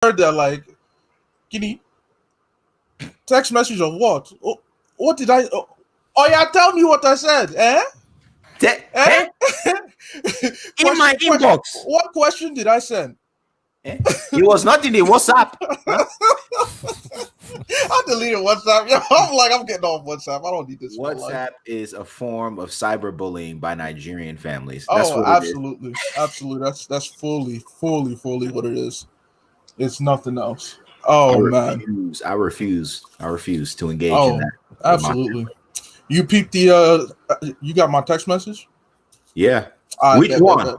heard that. Like, Guinea, text message of what? What did I? Oh yeah, tell me what I said. Eh? In my inbox. What question did I send? It was not in the WhatsApp. Huh? I deleted WhatsApp. Yo, I'm getting off WhatsApp. I don't need this. WhatsApp is a form of cyberbullying by Nigerian families. That's what absolutely, absolutely. That's fully what it is. It's nothing else. Oh man, I refuse to engage in that. Absolutely. You peeped the you got my text message? Yeah. Which one?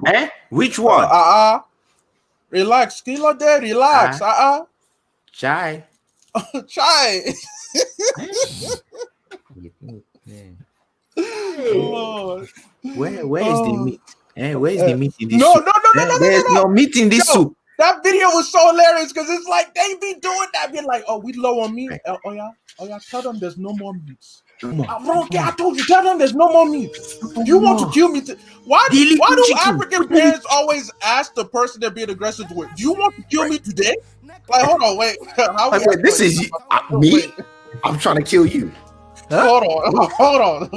Which one? Relax. Kilo there, relax. Chai. Chai. Lord. Where is the meat? Where's the meat in this soup? No. There's no meat in this soup. That video was so hilarious because it's like they be doing that, be like, "Oh, we low on meat." Oh yeah. Tell them there's no more meat. I told you, tell them there's no more meat. You want to kill me? Why do African parents always ask the person they're being aggressive with? Do you want to kill me today? Like, hold on, wait. This is me. I'm trying to kill you. Huh? Hold on.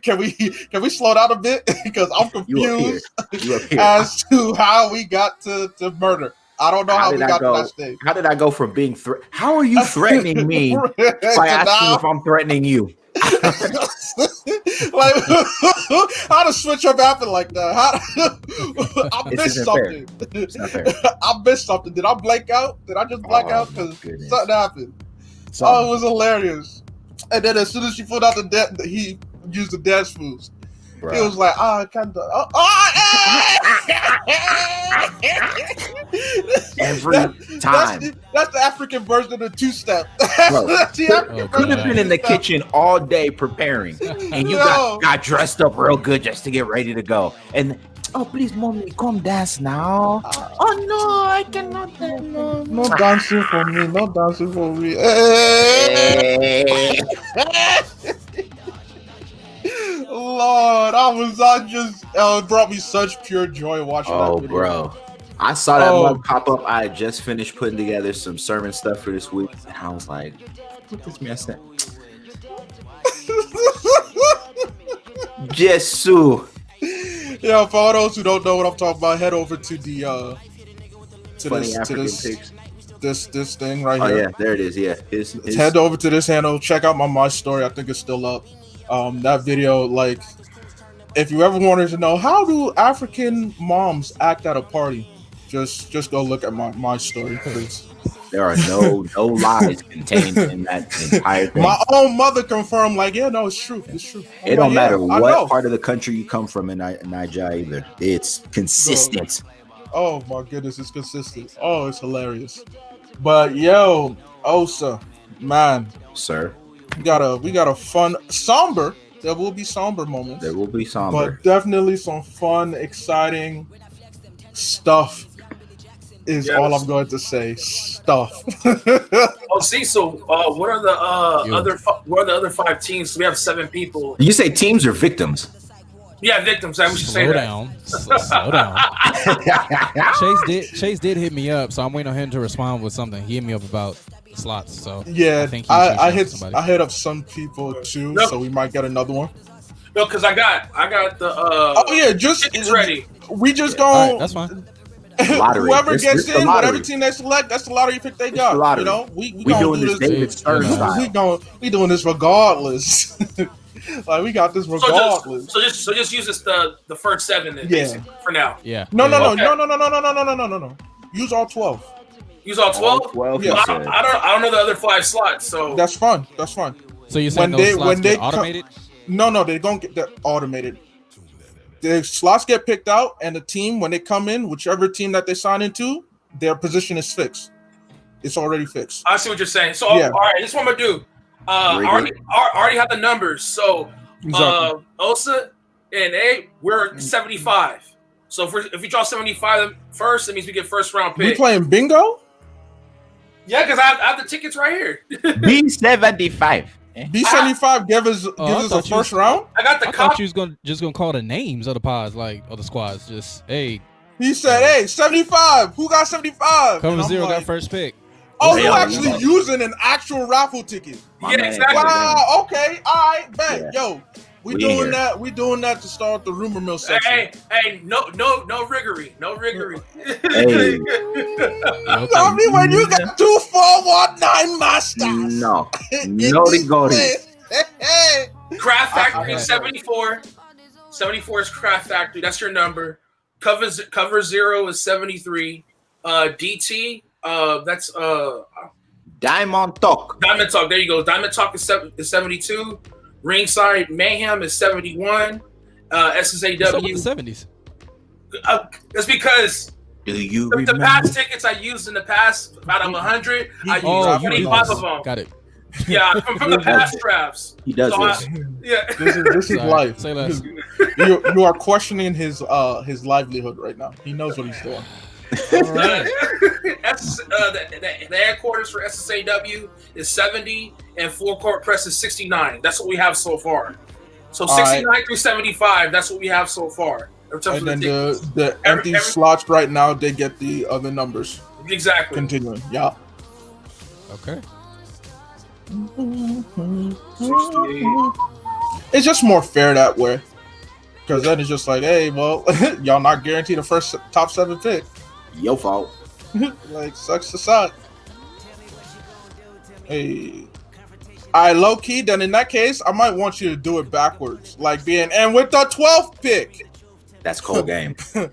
Can we slow down a bit? Because I'm confused as to how we got to murder. I don't know how we got to that stage. How did I go from being How are you threatening me by asking if I'm threatening you? Like, how to switch up happen like that? I missed something. I missed something. Did I blank out? Did I just blank out because something happened? Oh, it was hilarious. And then as soon as she pulled out he used the dance moves. It was like, kind of. Every time. That's the African version of the two-step. Could have been in the kitchen all day preparing, and you got dressed up real good just to get ready to go. And please, mommy, come dance now. Oh no, I cannot dance. No dancing for me. No dancing for me. Lord, it brought me such pure joy watching that video. Bro. I saw that mug pop up. I had just finished putting together some sermon stuff for this week, and I was like, what this man said? Jesu. Yeah, for all those who don't know what I'm talking about, head over to the this thing right here. Oh yeah, there it is. Yeah, head over to this handle. Check out my story. I think it's still up. That video, like, if you ever wanted to know how do African moms act at a party, just go look at my story. There are no lies contained in that entire thing. My own mother confirmed, like, yeah, no, it's true. It's true. It don't matter what part of the country you come from in Nigeria either. It's consistent. Oh my goodness, it's consistent. Oh, it's hilarious. But yo, Osa, man, sir, we got a fun somber. There will be somber moments. There will be somber, but definitely some fun, exciting stuff. Is all I'm going to say. Stuff. So what are the other 5 teams? So we have 7 people. Did you say teams or victims? Yeah, victims. I should say that. Slow down. Chase did hit me up, so I'm waiting on him to respond with something. He hit me up about the slots. So yeah, I hit up some people too. No. So we might get another one. No, because I got the just it's ready. We just go. Right, that's fine. Lottery. Whoever gets in, whatever team they select, that's the lottery pick they got. You know, we doing this David Stern style. We doing this regardless. Like, we got this regardless. So just use this the first 7 then, basically, for now. Yeah. No. Use all 12. Use all 12? All 12. Yeah. I don't know the other 5 slots, so that's fine. So you're saying those slots get automated? No, they don't get that automated. The slots get picked out, and the team, when they come in, whichever team that they sign into, their position is fixed. It's already fixed. I see what you're saying. So, all right, this is what I'm going to do. I already have the numbers. So, exactly. Osa and A, we're 75. So, if we draw 75 first, that means we get first round pick. We playing bingo? Yeah, because I have the tickets right here. B75. B75 gives us a first round. I got the. I thought you was just gonna call the names of the pods, like of the squads. Just hey. He said, "Hey, 75. Who got 75?" Cover Zero got first pick. Oh, you actually using an actual raffle ticket? Yeah, exactly. Wow. Okay. All right. Bet. Yeah. Yo, we doing that. We doing that to start the rumor mill section. Hey, no riggery. No riggery. Hey. Tell me when you got 2419 masters. No rigori. Hey. Craft Factory 74. 74 is Craft Factory. That's your number. Cover Zero is 73. DT. That's Diamond Talk. Diamond Talk. There you go. Diamond Talk is 72. Ringside Mayhem is 71. SSAW. 70s. That's because the past tickets I used in the past, about 100, I used 25 of them. Got it. Yeah, from the past drafts. He does this. This is life. Say less. You are questioning his livelihood right now. He knows what he's doing. All right. The headquarters for SSAW is 70 and Full Court Press is 69. That's what we have so far. So 69 through 75, that's what we have so far. And then the empty slots right now, they get the other numbers. Exactly. Continuing. Yeah. Okay. It's just more fair that way. Because then it's just like, hey, well, y'all not guaranteed the first top 7 pick. Your fault. Like, sucks to suck. Hey. Alright, low key, then in that case, I might want you to do it backwards. Like being, and with the 12th pick. That's cold game. I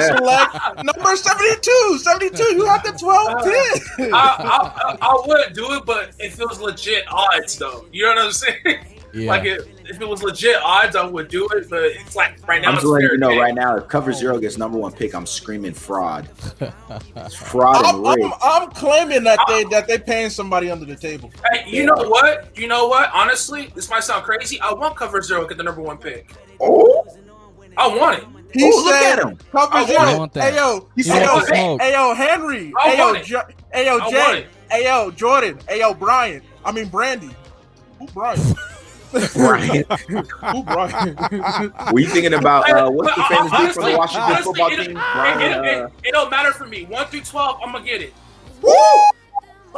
select number 72. 72, you have the 12th pick. I would do it, but it feels legit odds, though. You know what I'm saying? Yeah. Like, if it was legit odds, I would do it, but it's like right now. I'm just letting you know right now, if Cover Zero gets number 1 pick, I'm screaming fraud. It's fraud and rigged. I'm claiming that they paying somebody under the table. Hey, you know what? You know what? Honestly, this might sound crazy. I want Cover Zero to get the number 1 pick. Oh, I want it. He look said, at him. Cover Zero. Hey yo, Henry. Hey yo, Jay. Hey yo, Jordan. Hey yo, Brian. I mean Brandy. Who Brian? Brian. Who Brian? Were you thinking about what's the famous dude from the Washington football team? Brian, it don't matter for me. 1 through 12, I'm gonna get it. Woo!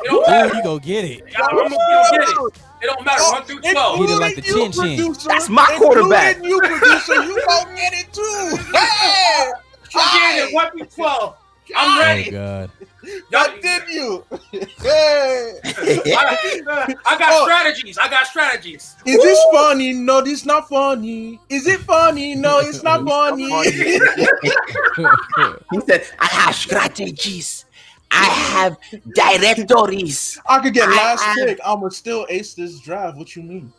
It don't matter. You go get it. I'm gonna get it. It don't matter. 1 through 12. Get it like the chin chin. That's my quarterback. You producer, you gonna get it too. Hey, I'm getting it. 1 through 12. I'm ready. Oh God. Y'all did you? Hey. I got strategies. I got strategies. Is this funny? No, this not funny. Is it funny? No, it's not funny. He said, I have strategies. I have directories. I could get last pick. I'ma still ace this draft. What you mean?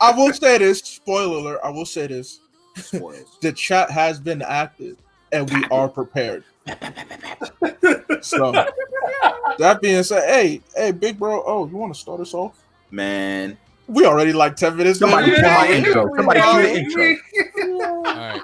I will say this. Spoiler alert. I will say this. The chat has been active, and we are prepared. So that being said, hey, big bro. Oh, you want to start us off? Man, we already like 10 minutes. Somebody cue my intro. Somebody cue the intro. All right.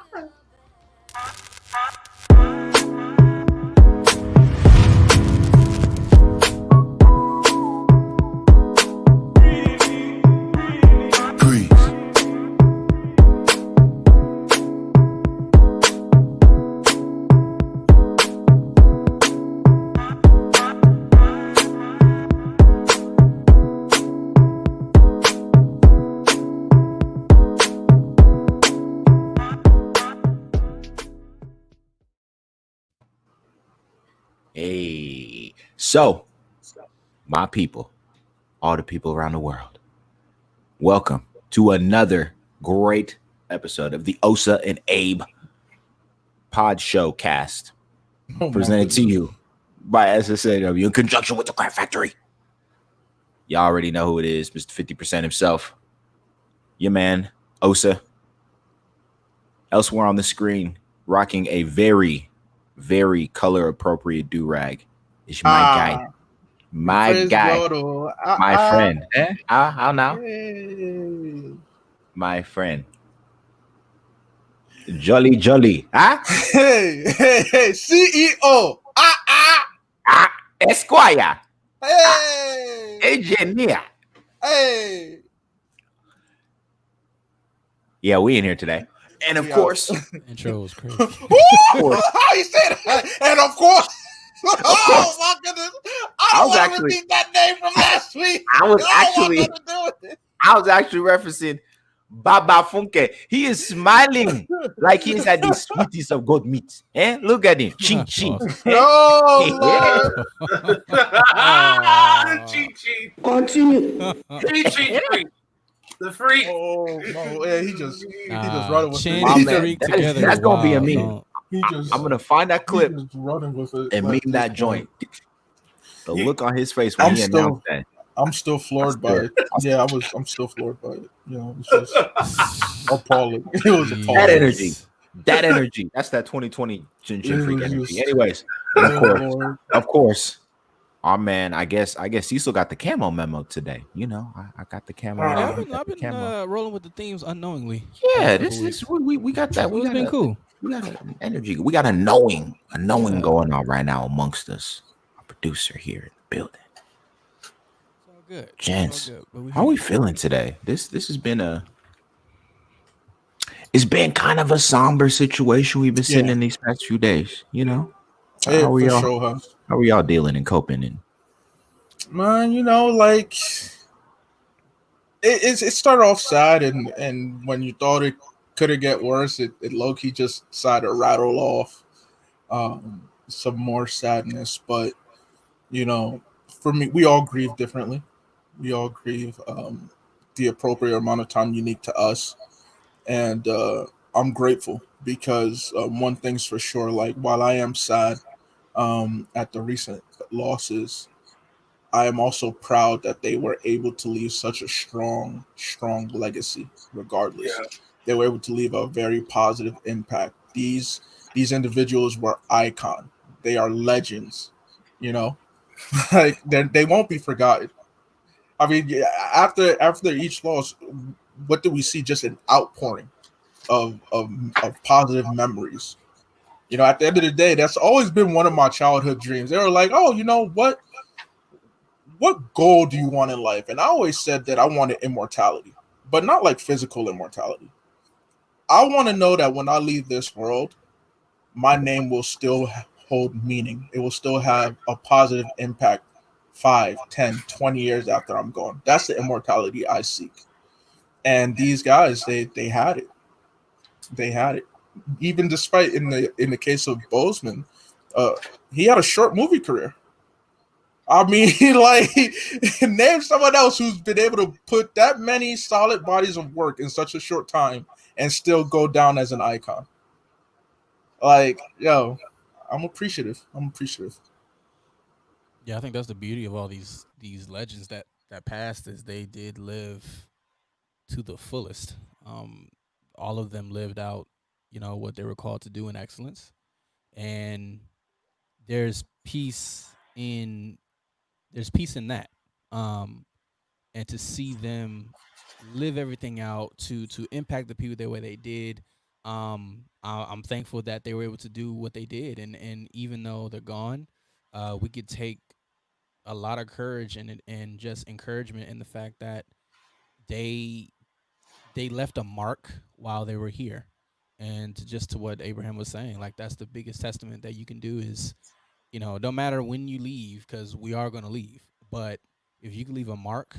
Hey, so my people, all the people around the world, welcome to another great episode of the Osa and Abe Pod Show Cast, presented to you by SSAW in conjunction with the Craft Factory. Y'all already know who it is, Mr. 50% himself, your man Osa. Elsewhere on the screen, rocking a very color appropriate do-rag is my guy, my friend. How now? Hey. My friend, Jolly, huh? Hey, CEO, Esquire, hey, engineer. Hey. Yeah, we in here today. And of course, intro was crazy. How you say that? And of course. Oh my goodness! I don't want to repeat that name from last week. I was actually referencing Baba Funke. He is smiling like he's had the sweetest of goat meat. Look at him, ching ching. Oh Lord! Ching ching. Continue. Ching ching. The freak. Oh no! Yeah, he just running with Chin it. freak together. That's gonna be a meme. I'm gonna find that clip running with it, and meme that joint. The look on his face when he announced that. I'm still floored by it. Yeah, I'm still floored by it. You know, it's just appalling. It was appalling. That energy. That's that 2020 Chin freak energy. Anyways, of course. Oh man, I guess Cecil got the camo memo today. You know, I got the camo. I've been rolling with the themes unknowingly. Yeah, we got that. It's been cool. We got an energy. We got a knowing going on right now amongst us. Our producer here in the building. It's all good. Gents, how are we feeling today? This has been it's been kind of a somber situation we've been sitting in these past few days. You know, how are y'all? How are y'all dealing and coping? And man, you know, like it started off sad, and when you thought it could get worse, it low-key just decided to rattle off some more sadness. But you know, for me, we all grieve differently. We all grieve the appropriate amount of time unique to us, and I'm grateful because one thing's for sure, like while I am sad at the recent losses, I am also proud that they were able to leave such a strong legacy. Regardless, they were able to leave a very positive impact. These individuals were icons. They are legends. You know, like they won't be forgotten. I mean, after each loss, what do we see? Just an outpouring of positive memories. You know, at the end of the day, that's always been one of my childhood dreams. They were like, oh, you know, what goal do you want in life? And I always said that I wanted immortality, but not like physical immortality. I want to know that when I leave this world, my name will still hold meaning. It will still have a positive impact 5, 10, 20 years after I'm gone. That's the immortality I seek. And these guys, they had it. They had it. Even despite in the case of Bozeman, he had a short movie career. I mean, like, name someone else who's been able to put that many solid bodies of work in such a short time and still go down as an icon. Like, yo, I'm appreciative. Yeah, I think that's the beauty of all these legends that passed, is they did live to the fullest. All of them lived out, you know, what they were called to do in excellence, and there's peace in that, and to see them live everything out to impact the people the way they did. I'm thankful that they were able to do what they did, and even though they're gone, we could take a lot of courage and just encouragement in the fact that they left a mark while they were here. And to what Abraham was saying, like, that's the biggest testament that you can do is, you know, no matter when you leave, because we are going to leave, but if you can leave a mark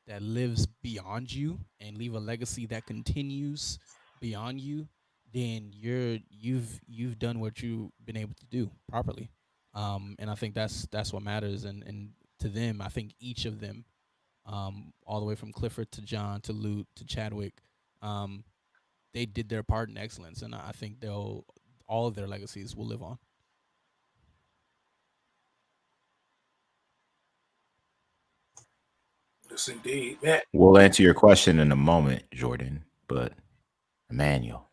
that lives beyond you and leave a legacy that continues beyond you, then you've done what you've been able to do properly. And I think that's what matters. And to them, I think each of them, all the way from Clifford to John to Lute to Chadwick, they did their part in excellence, and I think all of their legacies will live on. Yes, indeed, man. We'll answer your question in a moment, Jordan. But Emmanuel,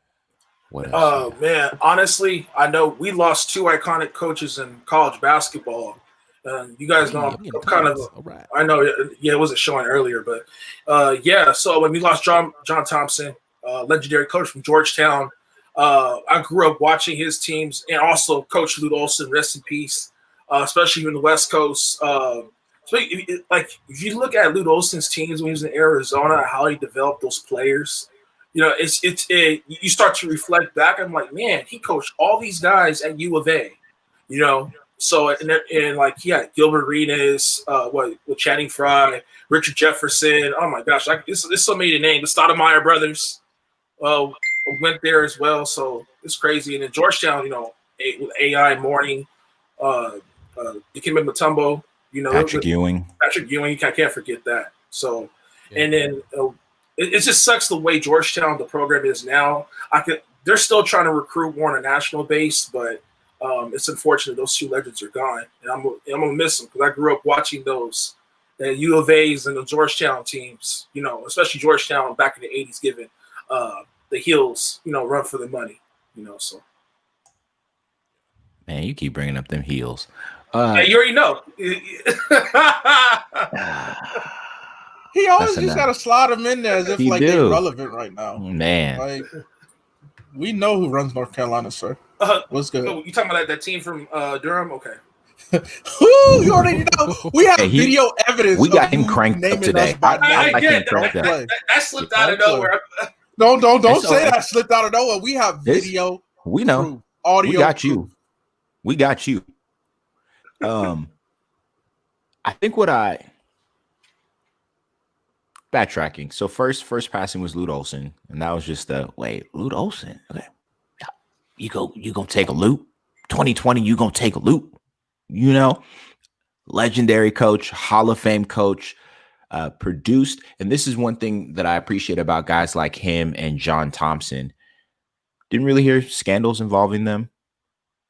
what else? Oh man, honestly, I know we lost 2 iconic coaches in college basketball. You guys know I'm kind of. Right. I know, yeah, it wasn't showing earlier, but yeah. So when we lost John Thompson, legendary coach from Georgetown, I grew up watching his teams, and also Coach Lute Olson, rest in peace, especially in the West Coast. So if you look at Lute Olson's teams when he was in Arizona, how he developed those players, you start to reflect back. I'm like, man, he coached all these guys at U of A, So and like he had Gilbert Arenas, with Channing Frye, Richard Jefferson. Oh my gosh, it's so many to name. The Stoudemire brothers went there as well. So it's crazy. And in Georgetown, with AI Morning, Dikembe Mutombo, Patrick Ewing, you can't forget that. So, and then it just sucks the way Georgetown, the program is now. They're still trying to recruit more on a national base, but it's unfortunate those two legends are gone, and I'm gonna miss them because I grew up watching those, the U of A's and the Georgetown teams. Especially Georgetown back in the '80s, giving the Heels, run for the money. So. Man, you keep bringing up them Heels. Yeah, you already know. He always just got to slide them in there as if they're relevant right now. Man. Like, we know who runs North Carolina, sir. What's good? So you talking about that team from Durham? Okay. You already know. We have video evidence. We got him cranked up today. I get that. That slipped out of nowhere. Don't say that slipped out of nowhere. We have video. We know. Proof, audio. We got you. We got you. I think backtracking. So first passing was Lute Olson, and that was just Lute Olson. Okay, you gonna take a loop. 2020, you gonna take a loop. Legendary coach, Hall of Fame coach, produced. And this is one thing that I appreciate about guys like him and John Thompson. Didn't really hear scandals involving them.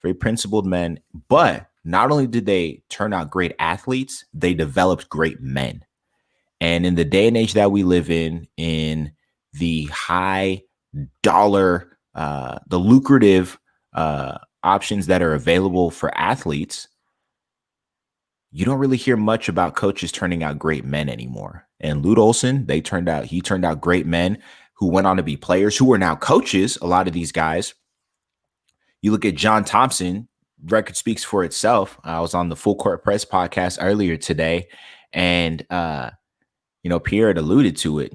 Very principled men, but not only did they turn out great athletes, they developed great men. And in the day and age that we live in the high dollar, the lucrative options that are available for athletes, you don't really hear much about coaches turning out great men anymore. And Lute Olson, he turned out great men who went on to be players who are now coaches. A lot of these guys. You look at John Thompson, record speaks for itself. I was on the Full Court Press podcast earlier today, and Pierre had alluded to it.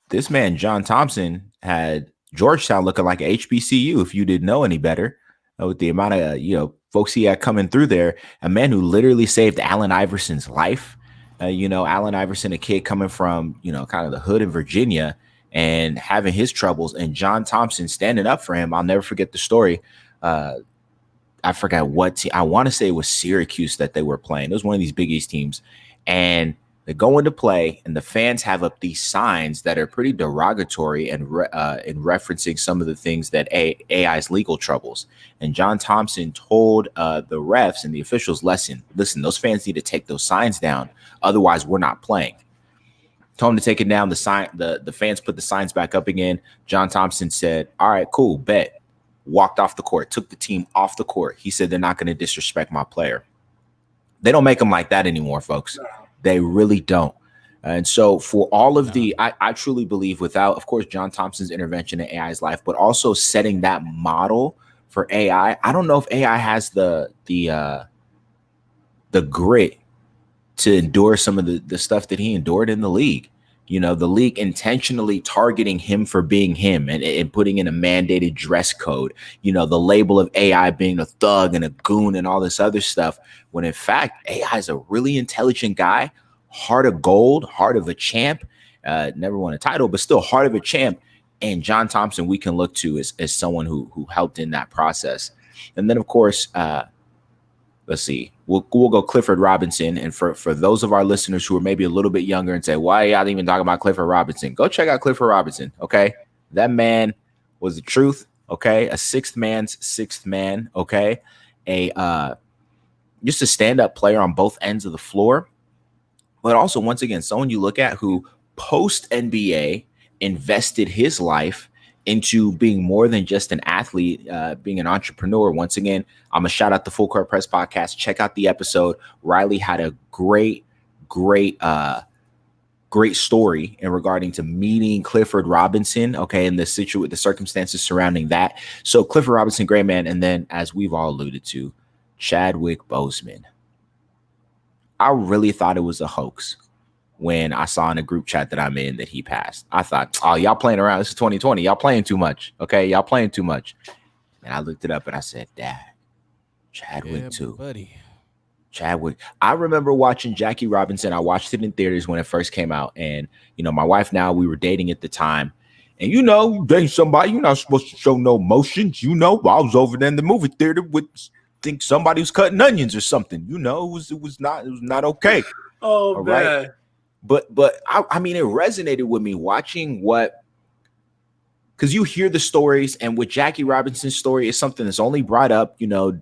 This man, John Thompson, had Georgetown looking like a HBCU, if you didn't know any better, with the amount of folks he had coming through there. A man who literally saved Allen Iverson's life. Allen Iverson, a kid coming from kind of the hood in Virginia and having his troubles, and John Thompson standing up for him. I'll never forget the story. I forgot what team. I want to say it was Syracuse that they were playing. It was one of these Big East teams, and they go into play, and the fans have up these signs that are pretty derogatory and in referencing some of the things that AI's legal troubles. And John Thompson told the refs and the officials, listen, those fans need to take those signs down. Otherwise, we're not playing. Told him to take it down. The fans put the signs back up again. John Thompson said, all right, cool, bet. Walked off the court, took the team off the court. He said, they're not going to disrespect my player. They don't make them like that anymore, folks. They really don't. And so for all of I truly believe without, of course, John Thompson's intervention in AI's life, but also setting that model for AI, I don't know if AI has the grit to endure some of the stuff that he endured in the league. The league intentionally targeting him for being him and putting in a mandated dress code, the label of AI being a thug and a goon and all this other stuff, when in fact, AI is a really intelligent guy, heart of gold, heart of a champ, never won a title, but still heart of a champ. And John Thompson, we can look to as someone who helped in that process. And then, of course, let's see, we'll go Clifford Robinson. And for those of our listeners who are maybe a little bit younger and say, why are y'all even talking about Clifford Robinson? Go check out Clifford Robinson, okay? That man was the truth, okay? A sixth man's sixth man, okay? Just a stand-up player on both ends of the floor. But also, once again, someone you look at who post-NBA invested his life into being more than just an athlete, being an entrepreneur. Once again, I'm going to shout out the Full Court Press podcast. Check out the episode. Riley had a great story in regarding to meeting Clifford Robinson, okay, and the circumstances surrounding that. So Clifford Robinson, great man. And then, as we've all alluded to, Chadwick Boseman. I really thought it was a hoax. when I saw in a group chat that I'm in that he passed. I thought, oh, y'all playing around. This is 2020. Y'all playing too much. Okay, y'all playing too much. And I looked it up and I said, Dad, Chadwick too. Buddy. Chadwick. I remember watching Jackie Robinson. I watched it in theaters when it first came out. And, you know, my wife now, we were dating at the time. And, you know, you date somebody, you're not supposed to show no emotions. You know, I was over there in the movie theater with, think somebody was cutting onions or something. You know, it was not okay. Oh, man. Right? But I mean, it resonated with me watching what, because you hear the stories, and with Jackie Robinson's story is something that's only brought up, you know,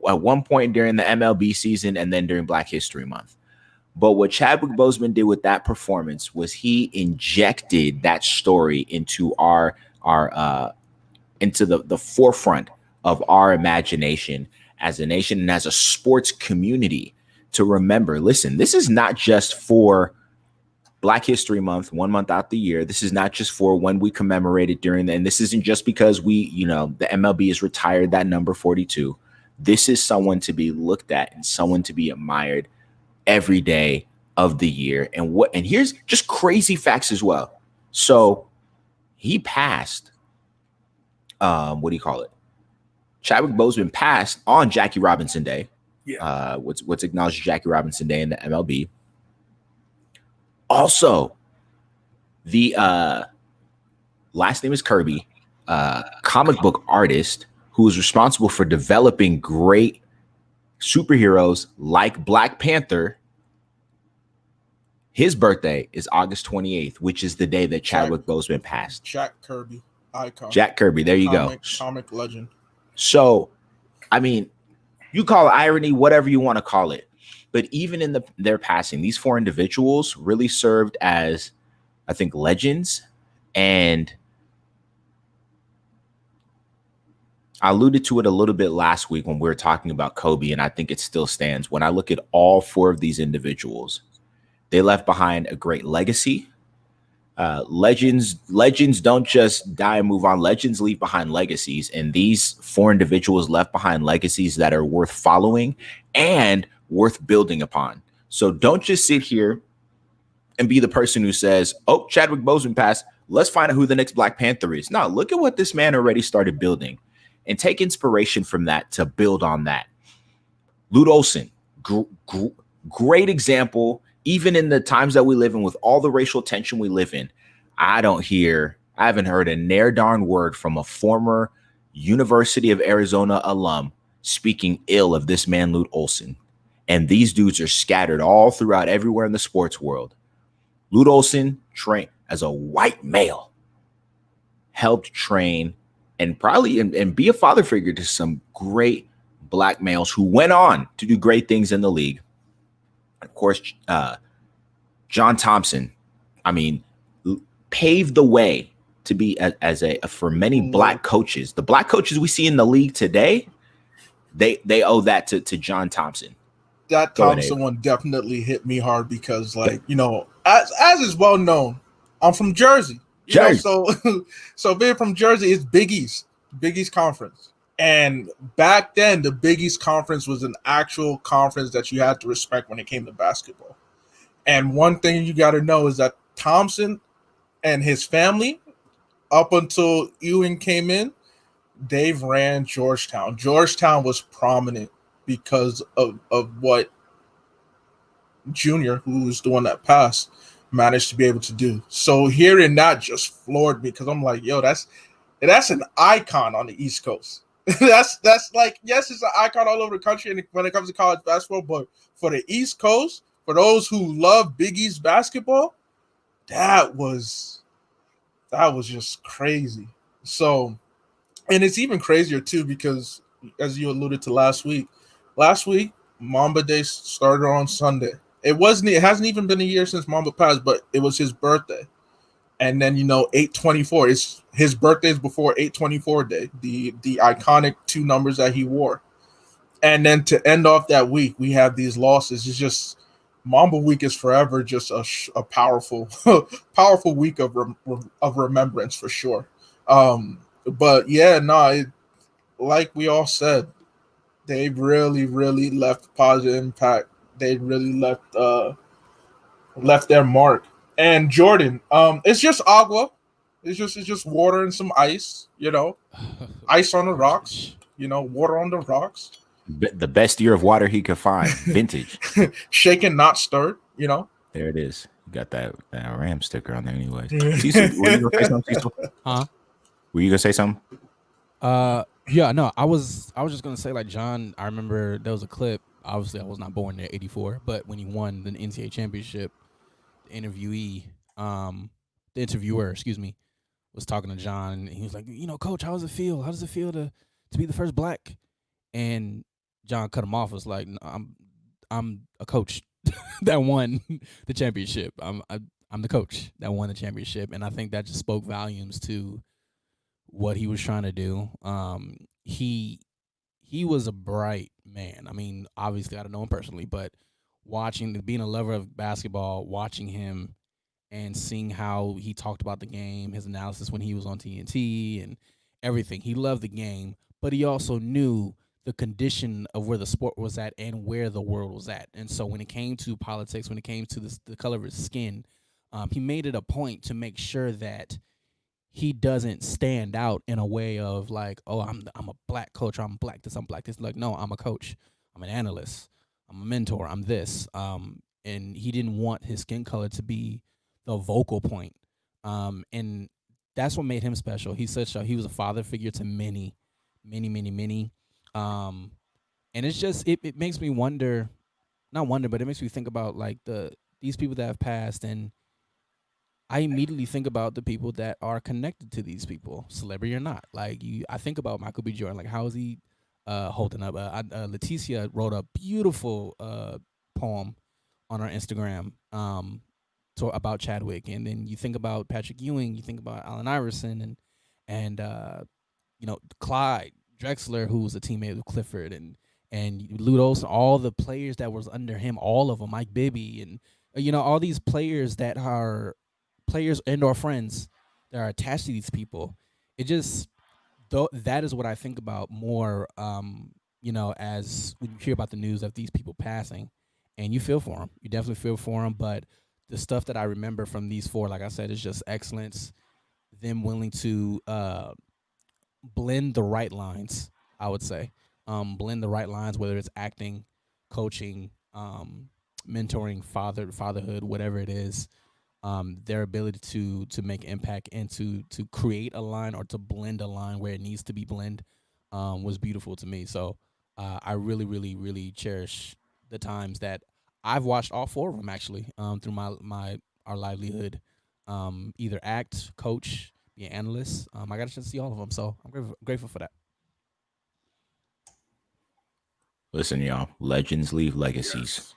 at one point during the MLB season and then during Black History Month. But what Chadwick Boseman did with that performance was he injected that story into our into the forefront of our imagination as a nation and as a sports community to remember, listen, this is not just for Black History Month, 1 month out the year. This is not just for when we commemorate it during and this isn't just because we, you know, the MLB has retired that number 42. This is someone to be looked at and someone to be admired every day of the year. And here's just crazy facts as well. So he passed, what do you call it? Chadwick Boseman passed on Jackie Robinson Day. Yeah. What's acknowledged Jackie Robinson Day in the MLB. Also, the last name is Kirby, comic book artist who is responsible for developing great superheroes like Black Panther. His birthday is August 28th, which is the day that Chadwick Boseman passed. Jack Kirby, icon. Jack Kirby, there you go. Comic legend. So, I mean, you call it irony, whatever you want to call it. But even in their passing, these four individuals really served as, I think, legends. And I alluded to it a little bit last week when we were talking about Kobe, and I think it still stands. When I look at all four of these individuals, they left behind a great legacy. Legends don't just die and move on. Legends leave behind legacies. And these four individuals left behind legacies that are worth following and worth building upon. So don't just sit here and be the person who says, oh, Chadwick Boseman passed. Let's find out who the next Black Panther is. No, look at what this man already started building and take inspiration from that to build on that. Lute Olson, great example. Even in the times that we live in with all the racial tension we live in, I haven't heard a ne'er darn word from a former University of Arizona alum speaking ill of this man, Lute Olson. And these dudes are scattered all throughout everywhere in the sports world. Lute Olson trained as a white male, helped train and probably and be a father figure to some great Black males who went on to do great things in the league. Of course, John Thompson, I mean, paved the way to be for many Black coaches. The Black coaches we see in the league today, they owe that to John Thompson. That Thompson one definitely hit me hard because, like, you know, as is well known, I'm from Jersey. You know, so being from Jersey is Big East Conference. And back then, the Big East Conference was an actual conference that you had to respect when it came to basketball. And one thing you got to know is that Thompson and his family, up until Ewing came in, they ran Georgetown. Georgetown was prominent because of what Junior, who was the one that passed, managed to be able to do. So hearing that just floored me because I'm like, yo, that's an icon on the East Coast. that's like, yes, it's an icon all over the country and when it comes to college basketball, but for the East Coast, for those who love Big East basketball, that was just crazy. So, and it's even crazier too because, as you alluded to last week, Mamba Day started on Sunday. It hasn't even been a year since Mamba passed, but it was his birthday. And then, you know, 8/24 is his birthday is before 8/24 day, the iconic two numbers that he wore. And then to end off that week, we have these losses. It's just Mamba Week is forever just a powerful week of remembrance for sure. But yeah, no, like we all said, they really, really left a positive impact. They really left left their mark. And Jordan, it's just agua. It's just water and some ice, ice on the rocks, water on the rocks. The best year of water he could find, vintage. Shaken, not stirred. There it is. You got that Ram sticker on there anyways. Cecil, were you gonna say something, Cecil? Huh? Were you gonna say something? Yeah, no, I was just gonna say, like, John, I remember there was a clip. Obviously I was not born there, 84, but when he won the NCAA championship, the interviewer, excuse me, was talking to John, and he was like, Coach, how does it feel? How does it feel to be the first black? And John cut him off. Was like, no, I'm a coach that won the championship. I'm the coach that won the championship, and I think that just spoke volumes to what he was trying to do. He was a bright man. I mean, obviously I don't know him personally, but being a lover of basketball, watching him and seeing how he talked about the game, his analysis when he was on TNT and everything. He loved the game, but he also knew the condition of where the sport was at and where the world was at. And so when it came to politics, when it came to the color of his skin, he made it a point to make sure that he doesn't stand out in a way of like, oh, I'm a black coach, or I'm black this, I'm black this. Like, no, I'm a coach, I'm an analyst, I'm a mentor, I'm this. And he didn't want his skin color to be the vocal point. And that's what made him special. He was a father figure to many. And it's just it makes me wonder, not wonder, but it makes me think about like these people that have passed, and I immediately think about the people that are connected to these people, celebrity or not. Like I think about Michael B. Jordan. Like, how is he holding up? Leticia wrote a beautiful poem on our Instagram about Chadwick, and then you think about Patrick Ewing, you think about Allen Iverson, and Clyde Drexler, who was a teammate of Clifford, and Lute Olson, all the players that was under him, all of them, Mike Bibby, and all these players that are players and or friends that are attached to these people. It just that is what I think about more. As when you hear about the news of these people passing, and you feel for them, you definitely feel for them. But the stuff that I remember from these four, like I said, is just excellence. Them willing to blend the right lines, I would say. Blend the right lines, whether it's acting, coaching, mentoring, fatherhood, whatever it is. Their ability to make impact and to create a line or to blend a line where it needs to be blend was beautiful to me. So I really, really, really cherish the times that I've watched all four of them actually through our livelihood, either act, coach, be an analyst. I got a chance to see all of them, so I'm grateful for that. Listen, y'all, legends leave legacies. Yes.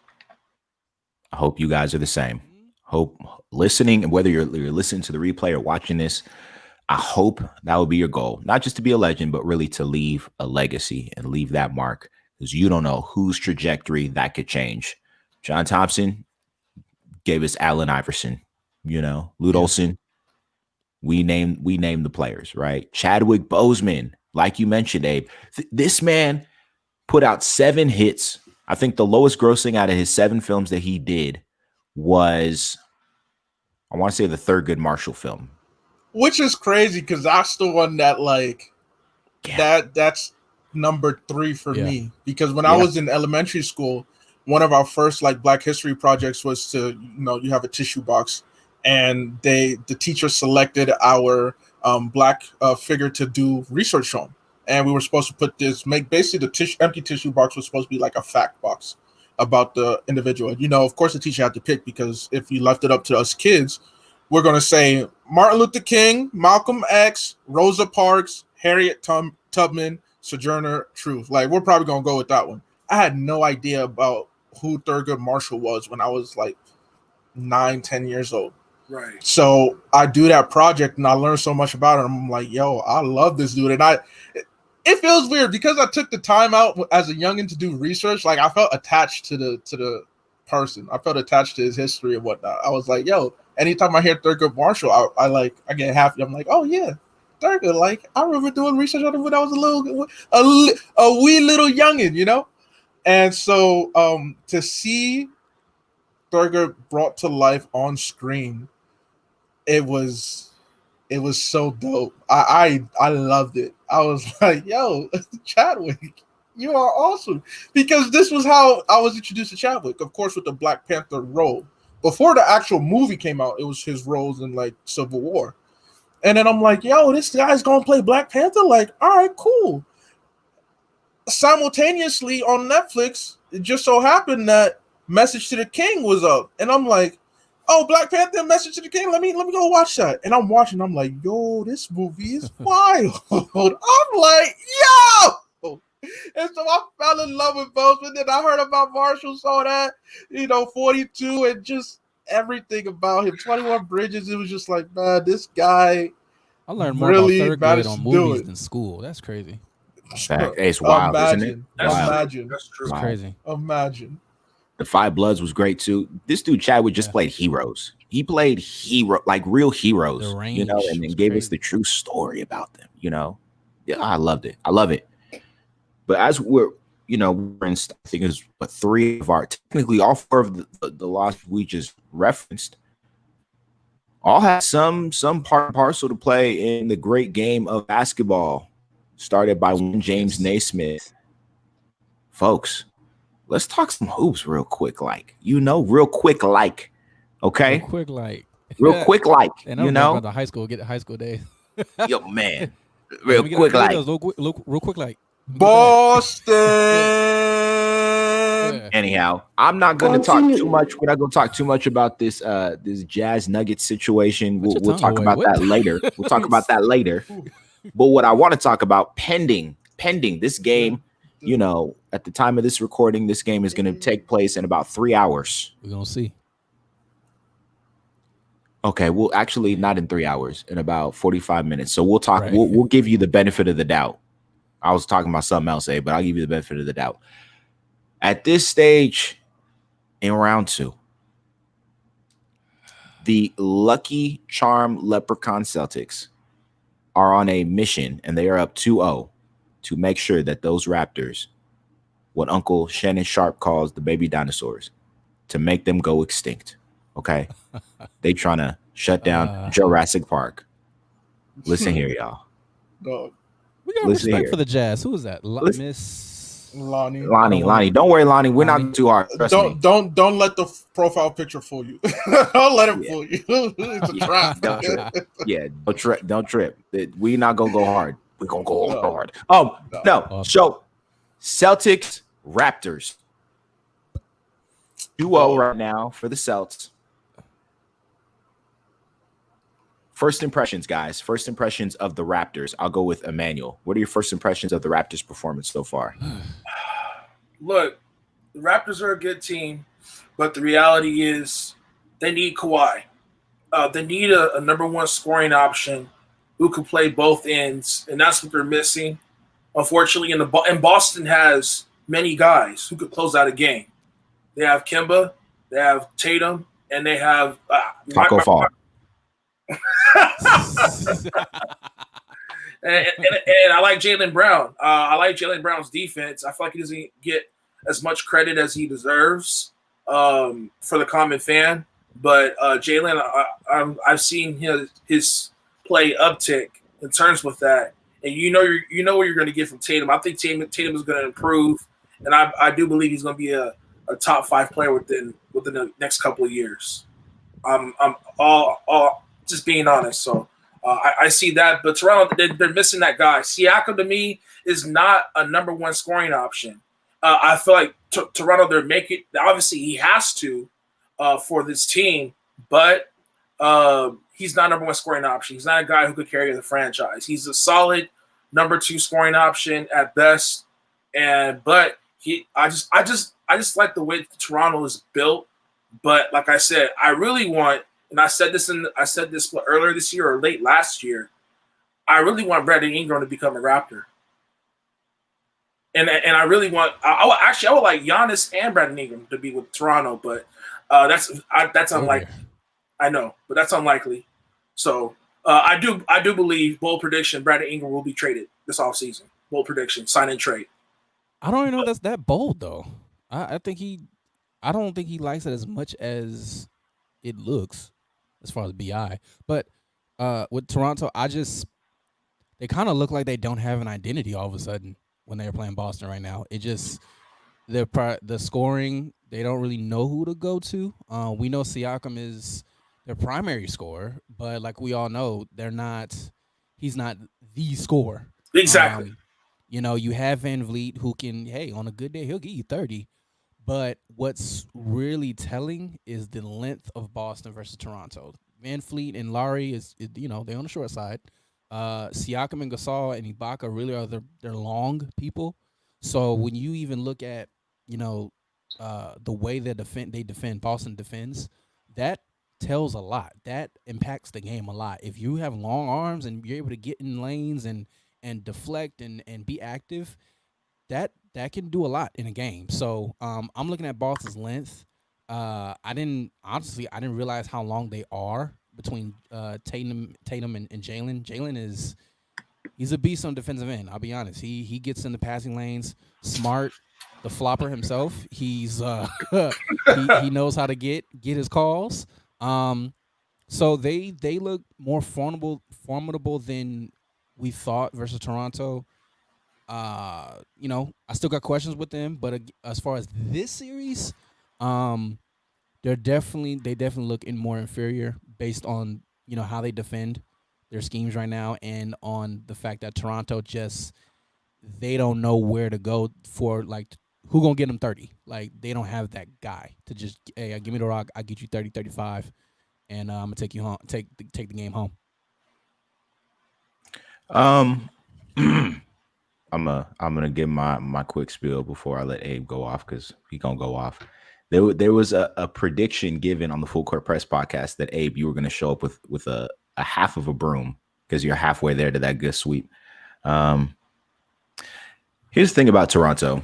I hope you guys are the same. Hope listening, and whether you're listening to the replay or watching this, I hope that would be your goal. Not just to be a legend, but really to leave a legacy and leave that mark, because you don't know whose trajectory that could change. John Thompson gave us Allen Iverson, Lute Olson. We named the players, right? Chadwick Boseman, like you mentioned, Abe. This man put out 7 hits. I think the lowest grossing out of his 7 films that he did was, I want to say, the Thurgood Marshall film, which is crazy because that's the one that that's number 3 for me, because when I was in elementary school, one of our first Black History projects was to you have a tissue box, and the teacher selected our black figure to do research on, and we were supposed to put basically the empty tissue box was supposed to be like a fact box about the individual. Of course the teacher had to pick, because if you left it up to us kids, we're going to say Martin Luther King, Malcolm X, Rosa Parks, Harriet Tubman, Sojourner Truth. We're probably going to go with that one. I had no idea about who Thurgood Marshall was when I was 9-10 years old. Right. So I do that project and I learned so much about it. I'm like, yo, I love this dude. And it feels weird because I took the time out as a youngin' to do research. I felt attached to the person. I felt attached to his history and whatnot. I was like, yo, anytime I hear Thurgood Marshall, I get happy. I'm like, oh yeah, Thurgood. I remember doing research on him when I was a wee little youngin', And so to see Thurgood brought to life on screen, it was so dope. I loved it. I was like, yo, Chadwick, you are awesome. Because this was how I was introduced to Chadwick, of course, with the Black Panther role. Before the actual movie came out, it was his roles in like Civil War. And then I'm like, yo, this guy's gonna play Black Panther? Like, all right, cool. Simultaneously on Netflix, it just so happened that Message to the King was up. And I'm like, oh, Black Panther, Message to the King, let me go watch that. And I'm watching, I'm like, yo, this movie is wild. I'm like, yo! And so I fell in love with both. And then I heard about Marshall, saw that, 42, and just everything about him. 21 Bridges, it was just like, man, this guy I learned more really about third grade on movies than school. That's crazy. It's wild, isn't it? Imagine. That's true. It's crazy. Imagine. The Five Bloods was great too. This dude Chadwick just played heroes. He played like real heroes, and then gave us the true story about them. Yeah, I loved it. I love it. But as we're in, I think it's three of our, technically all four of the lost we just referenced, all had some part and parcel to play in the great game of basketball, started by one James Naismith. Folks, let's talk some hoops real quick, okay? Real quick, And I remember the high school, get the high school days. Yo, man. Real quick, Boston. Anyhow, I'm not going to talk too much. We're not going to talk too much about this this Jazz Nuggets situation. We'll talk about that later. We'll talk about that later. But what I want to talk about, pending this game, at the time of this recording, this game is going to take place in about 3 hours. We're going to see. Okay, well, actually, not in 3 hours, in about 45 minutes. So we'll talk. Right. We'll give you the benefit of the doubt. I was talking about something else, but I'll give you the benefit of the doubt. At this stage, in round 2, the Lucky Charm Leprechaun Celtics are on a mission, and they are up 2-0 to make sure that those Raptors, what Uncle Shannon Sharp calls the baby dinosaurs, to make them go extinct. Okay? They trying to shut down Jurassic Park. Listen here, y'all. Dog. We got respect for the Jazz. Who is that? Miss Lonnie. Lonnie. Don't worry, Lonnie. We're not too hard. Don't let the profile picture fool you. Don't let it fool you. It's a trap. Don't trip. We're not gonna go hard. We're gonna go hard. No. So Celtics, Raptors. 2-0 right now for the Celts. First impressions, guys. First impressions of the Raptors. I'll go with Emmanuel. What are your first impressions of the Raptors' performance so far? Look, the Raptors are a good team, but the reality is they need Kawhi. They need a number one scoring option who can play both ends, and that's what they're missing. Unfortunately, and Boston has many guys who could close out a game. They have Kemba, they have Tatum, and they have Taco Fall. and I like Jaylen Brown. I like Jaylen Brown's defense. I feel like he doesn't get as much credit as he deserves for the common fan. But Jaylen, I've seen his play uptick in terms with that, and you know what you're going to get from Tatum. I think Tatum is going to improve, and I do believe he's going to be a top 5 player within the next couple of years. I'm all just being honest. So I see that, but Toronto, they're missing that guy. Siakam to me is not a number one scoring option. I feel like Toronto, they're making, obviously he has to for this team, but he's not number one scoring option. He's not a guy who could carry the franchise. He's a solid number 2 scoring option at best, but I just like the way Toronto is built. But like I said, I really want, and I said this earlier this year or late last year, I really want Brandon Ingram to become a Raptor. And I really want, I would like Giannis and Brandon Ingram to be with Toronto, but that's unlikely. I know, but that's unlikely. So I do believe, bold prediction, Brandon Ingram will be traded this offseason. Bold prediction, sign and trade. I don't even know that's that bold though. I think he I don't think he likes it as much as it looks, as far as BI. But with Toronto, they kind of look like they don't have an identity all of a sudden when they're playing Boston right now. It just the scoring, they don't really know who to go to. We know Siakam is their primary scorer, but like we all know, he's not the scorer. Exactly. You have Van Vliet who can, hey, on a good day, he'll get you 30. But what's really telling is the length of Boston versus Toronto. Van Fleet and Lowry they're on the short side. Siakam and Gasol and Ibaka really are they're long people. So when you even look at the way they defend, Boston defends, that tells a lot. That impacts the game a lot. If you have long arms and you're able to get in lanes and deflect and be active, that can do a lot in a game. So I'm looking at Boston's length. I didn't realize how long they are between Tatum and Jalen. Jalen he's a beast on defensive end. I'll be honest. He gets in the passing lanes. Smart, the flopper himself. He's he knows how to get his calls. So they look more formidable than we thought versus Toronto. I still got questions with them, but as far as this series, they definitely look more inferior based on how they defend their schemes right now, and on the fact that Toronto they don't know where to go for, like, who gonna get them 30. Like, they don't have that guy to just, hey, give me the rock, I get you 30, 35, and I'm gonna take you home, take the game home. I'm gonna give my quick spiel before I let Abe go off, because he gonna go off. There was a prediction given on the Full Court Press podcast that, Abe, you were gonna show up with a half of a broom because you're halfway there to that good sweep. Here's the thing about Toronto.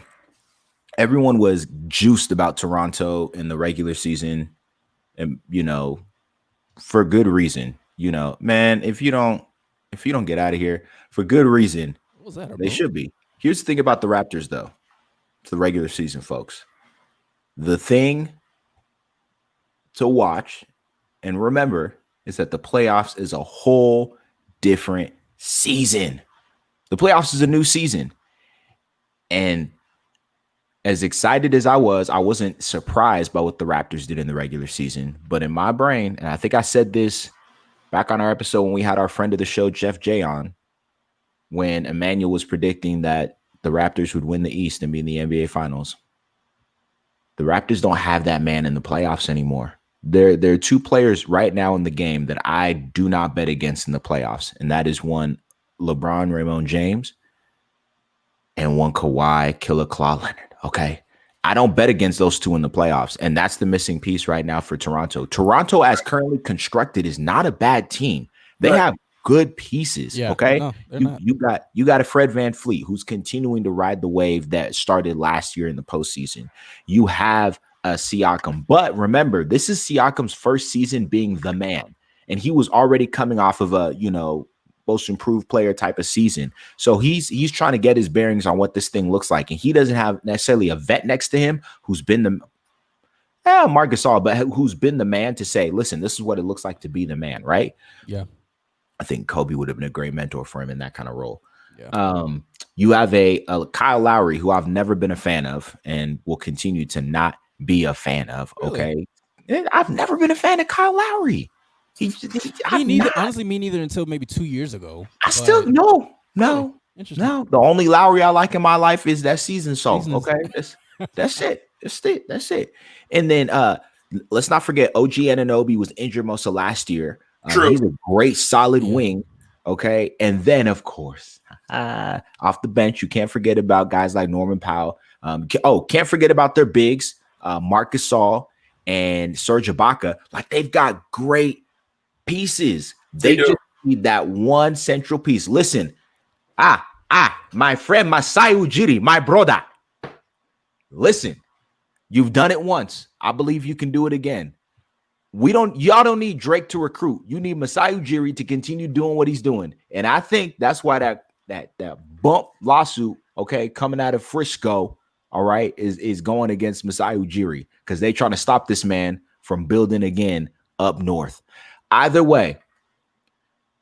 Everyone was juiced about Toronto in the regular season, and for good reason. Man, if you don't get out of here for good reason, what was that, they should be. Here's the thing about the Raptors, though. It's the regular season, folks. The thing to watch and remember is that the playoffs is a whole different season. The playoffs is a new season. And as excited as I wasn't surprised by what the Raptors did in the regular season. But in my brain, and I think I said this back on our episode when we had our friend of the show, Jeff J, on, when Emmanuel was predicting that the Raptors would win the East and be in the NBA Finals. The Raptors don't have that man in the playoffs anymore. There are two players right now in the game that I do not bet against in the playoffs, and that is one LeBron Raymond James and one Kawhi Killer Claw Leonard, okay? I don't bet against those two in the playoffs, and that's the missing piece right now for Toronto. Toronto, as currently constructed, is not a bad team. They have good pieces, okay? No, you got a Fred VanVleet who's continuing to ride the wave that started last year in the postseason. You have a Siakam, but remember, this is Siakam's first season being the man, and he was already coming off of a most improved player type of season. So he's trying to get his bearings on what this thing looks like, and he doesn't have necessarily a vet next to him who's been Marc Gasol, but who's been the man to say, listen, this is what it looks like to be the man, right? Yeah. I think Kobe would have been a great mentor for him in that kind of role. Yeah. You have a Kyle Lowry, who I've never been a fan of and will continue to not be a fan of. Okay. Really? I've never been a fan of Kyle Lowry. Honestly, me neither until maybe 2 years ago. No. Interesting. No. The only Lowry I like in my life is that season song. Okay. That's it. That's it. And then let's not forget OG Anunoby was injured most of last year. True. He's a great solid wing. Okay. And then, of course, off the bench, you can't forget about guys like Norman Powell. Can't forget about their bigs, Marc Gasol and Serge Ibaka. Like, they've got great pieces. They just need that one central piece. Listen, my friend Masai Ujiri, my brother. Listen, you've done it once. I believe you can do it again. Y'all don't need Drake to recruit. You need Masai Ujiri to continue doing what he's doing. And I think that's why that bump lawsuit, okay, coming out of Frisco, all right, is going against Masai Ujiri because they trying to stop this man from building again up north. Either way,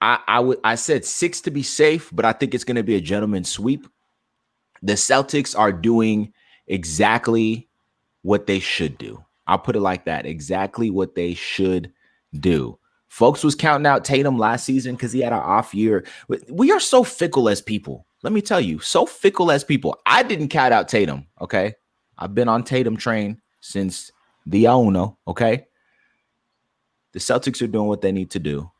I said 6 to be safe, but I think it's going to be a gentleman's sweep. The Celtics are doing exactly what they should do. I'll put it like that. Exactly what they should do. Folks was counting out Tatum last season because he had an off year. We are so fickle as people. Let me tell you, so fickle as people. I didn't count out Tatum, okay? I've been on Tatum train since the uno, okay? The Celtics are doing what they need to do.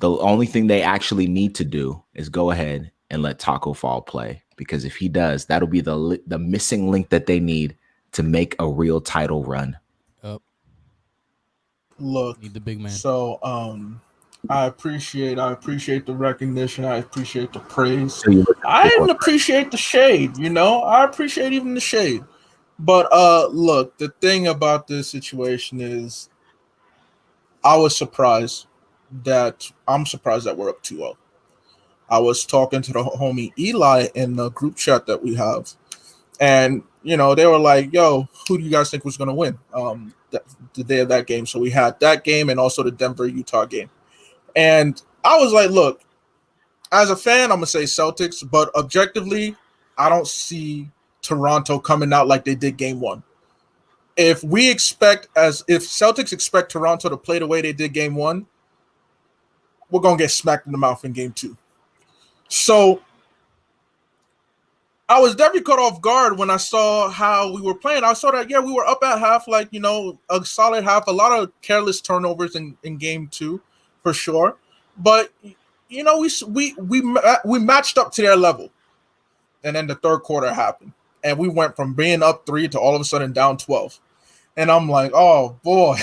The only thing they actually need to do is go ahead and let Taco Fall play, because if he does, that'll be the missing link that they need to make a real title run. Look, need the big man. So I appreciate the recognition. I appreciate the praise. I even appreciate the shade, you know. I appreciate even the shade. But look, the thing about this situation is I'm surprised that we're up 2-0. I was talking to the homie Eli in the group chat that we have, and you know, they were like, "Yo, who do you guys think was going to win the day of that game?" So we had that game and also the Denver-Utah game. And I was like, look, as a fan, I'm going to say Celtics, but objectively, I don't see Toronto coming out like they did game 1. If Celtics expect Toronto to play the way they did game 1, we're going to get smacked in the mouth in game 2. So I was definitely caught off guard when I saw how we were playing. I saw that, yeah, we were up at half, like, you know, a solid half, a lot of careless turnovers in game 2 for sure. But, you know, we matched up to their level. And then the third quarter happened. And we went from being up 3 to all of a sudden down 12. And I'm like, oh, boy.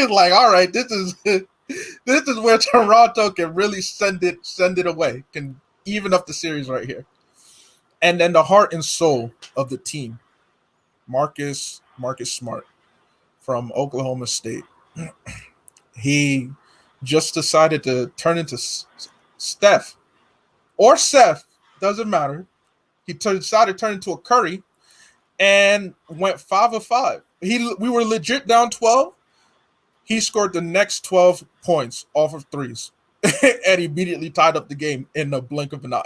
Like, all right, this is where Toronto can really send it away, can even up the series right here. And then the heart and soul of the team, Marcus Smart from Oklahoma State. He just decided to turn into Steph or Seth, doesn't matter. He decided to turn into a Curry and went 5 of 5. We were legit down 12. He scored the next 12 points off of threes and immediately tied up the game in the blink of an eye.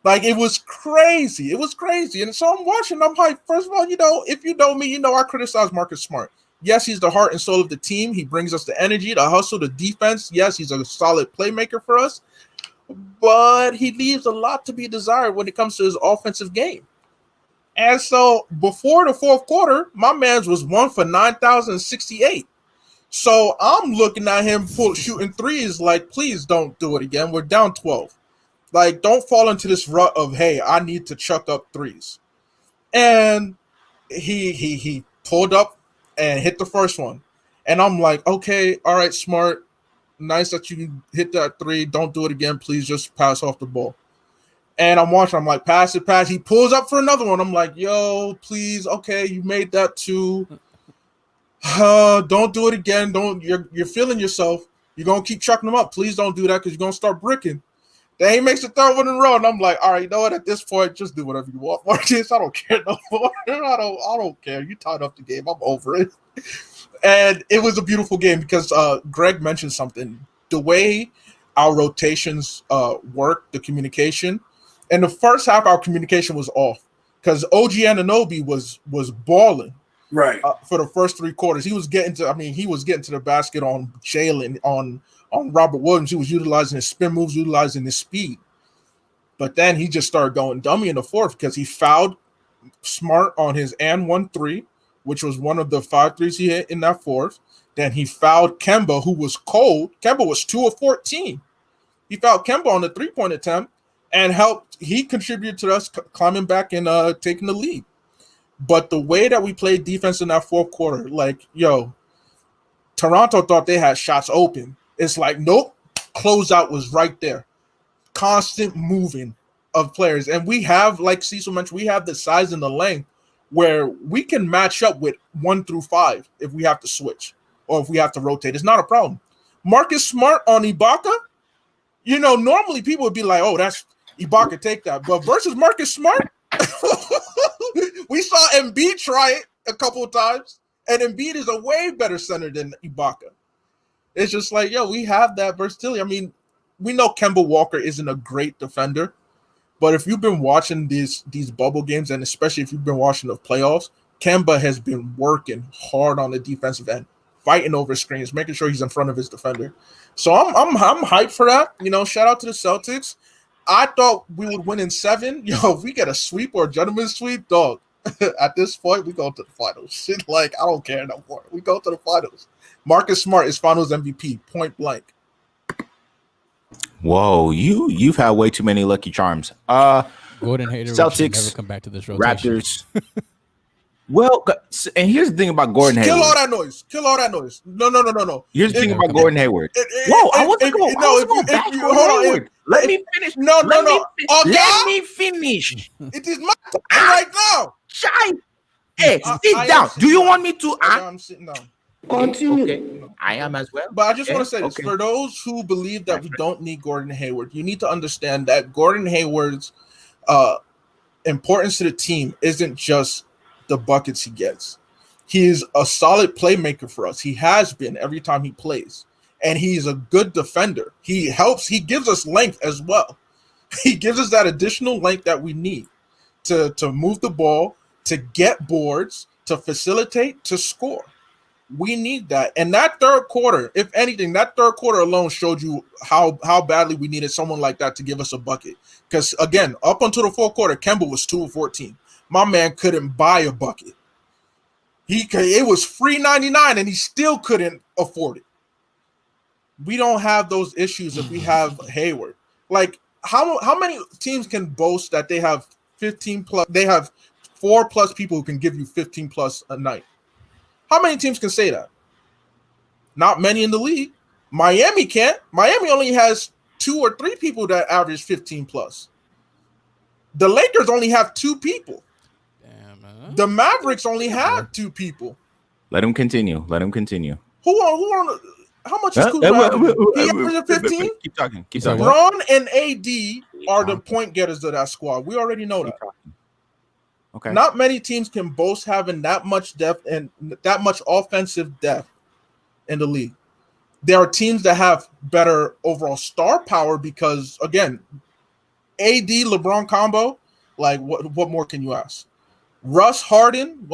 Like, it was crazy. It was crazy. And so I'm watching. I'm hyped. First of all, you know, if you know me, you know I criticize Marcus Smart. Yes, he's the heart and soul of the team. He brings us the energy, the hustle, the defense. Yes, he's a solid playmaker for us. But he leaves a lot to be desired when it comes to his offensive game. And so before the fourth quarter, my man's was 1 for 9,068. So I'm looking at him shooting threes like, please don't do it again. We're down 12. Like, don't fall into this rut of, hey, I need to chuck up threes. And he pulled up and hit the first one. And I'm like, okay, all right, Smart. Nice that you hit that 3. Don't do it again. Please just pass off the ball. And I'm watching. I'm like, pass it. He pulls up for another one. I'm like, yo, please. Okay, you made that 2. Don't do it again. You're feeling yourself. You're going to keep chucking them up. Please don't do that because you're going to start bricking. Then he makes the third one in a row, and I'm like, all right, you know what? At this point, just do whatever you want, Marcus. I don't care no more. I don't care. You tied up the game. I'm over it. And it was a beautiful game because Greg mentioned something. The way our rotations work, the communication. In the first half, our communication was off because OG Anunoby was balling. Right. For the first 3 quarters. He was getting to the basket on Jalen, on Robert Williams. He was utilizing his spin moves, utilizing his speed. But then he just started going dummy in the fourth because he fouled Smart on his and 1-3, which was one of the 5 threes he hit in that fourth. Then he fouled Kemba, who was cold. Kemba was 2 of 14. He fouled Kemba on the 3-point attempt and he contributed to us climbing back and taking the lead. But the way that we played defense in that fourth quarter, like, yo, Toronto thought they had shots open. It's like, nope, closeout was right there. Constant moving of players. And we have, like Cecil mentioned, we have the size and the length where we can match up with 1 through 5 if we have to switch or if we have to rotate. It's not a problem. Marcus Smart on Ibaka, you know, normally people would be like, oh, that's Ibaka, take that. But versus Marcus Smart, We saw Embiid try it a couple of times, and Embiid is a way better center than Ibaka. It's just like, yo, we have that versatility. I mean, we know Kemba Walker isn't a great defender, but if you've been watching these bubble games, and especially if you've been watching the playoffs, Kemba has been working hard on the defensive end, fighting over screens, making sure he's in front of his defender. So I'm hyped for that. You know, shout out to the Celtics. I thought we would win in 7. Yo, if we get a sweep or a gentleman's sweep, dog, at this point, we go to the finals. Like, I don't care no more. We go to the finals. Marcus Smart is finals MVP, point blank. Whoa, you've had way too many lucky charms. Gordon Hayward Celtics, never come back to this rotation. Raptors. Well, and here's the thing about Gordon Hayward. Kill all that noise. Kill all that noise. No. Here's the thing about Gordon Hayward. Whoa, I wasn't going back to Hayward. Let me finish. No. Let me finish. It is my time right now. Hey, sit down. Do you want me to? I'm sitting down. Continue. Okay. I am as well. But I just want to say this. For those who believe that we don't need Gordon Hayward, you need to understand that Gordon Hayward's importance to the team isn't just the buckets he gets. He is a solid playmaker for us. He has been every time he plays. And he's a good defender. He helps. He gives us length as well. He gives us that additional length that we need to move the ball, to get boards, to facilitate, to score. We need that. And that third quarter, if anything, that third quarter alone showed you how badly we needed someone like that to give us a bucket. Because, again, up until the fourth quarter, Kemba was 2 of 14. My man couldn't buy a bucket. It was free 99, and he still couldn't afford it. We don't have those issues if we have Hayward. Like, how many teams can boast that they have 15 plus? They have 4 plus people who can give you 15 plus a night. How many teams can say that? Not many in the league. Miami can't. Miami only has 2 or 3 people that average 15 plus. The Lakers only have 2 people. Damn, man. The Mavericks only have 2 people. Let him continue. Who on? How much is Kuzma? He averaging 15? Keep talking. Bron and AD are the point getters of that squad. We already know that. Okay. Not many teams can boast having that much depth and that much offensive depth in the league. There are teams that have better overall star power because, again, AD LeBron combo, like what more can you ask? Russ Harden,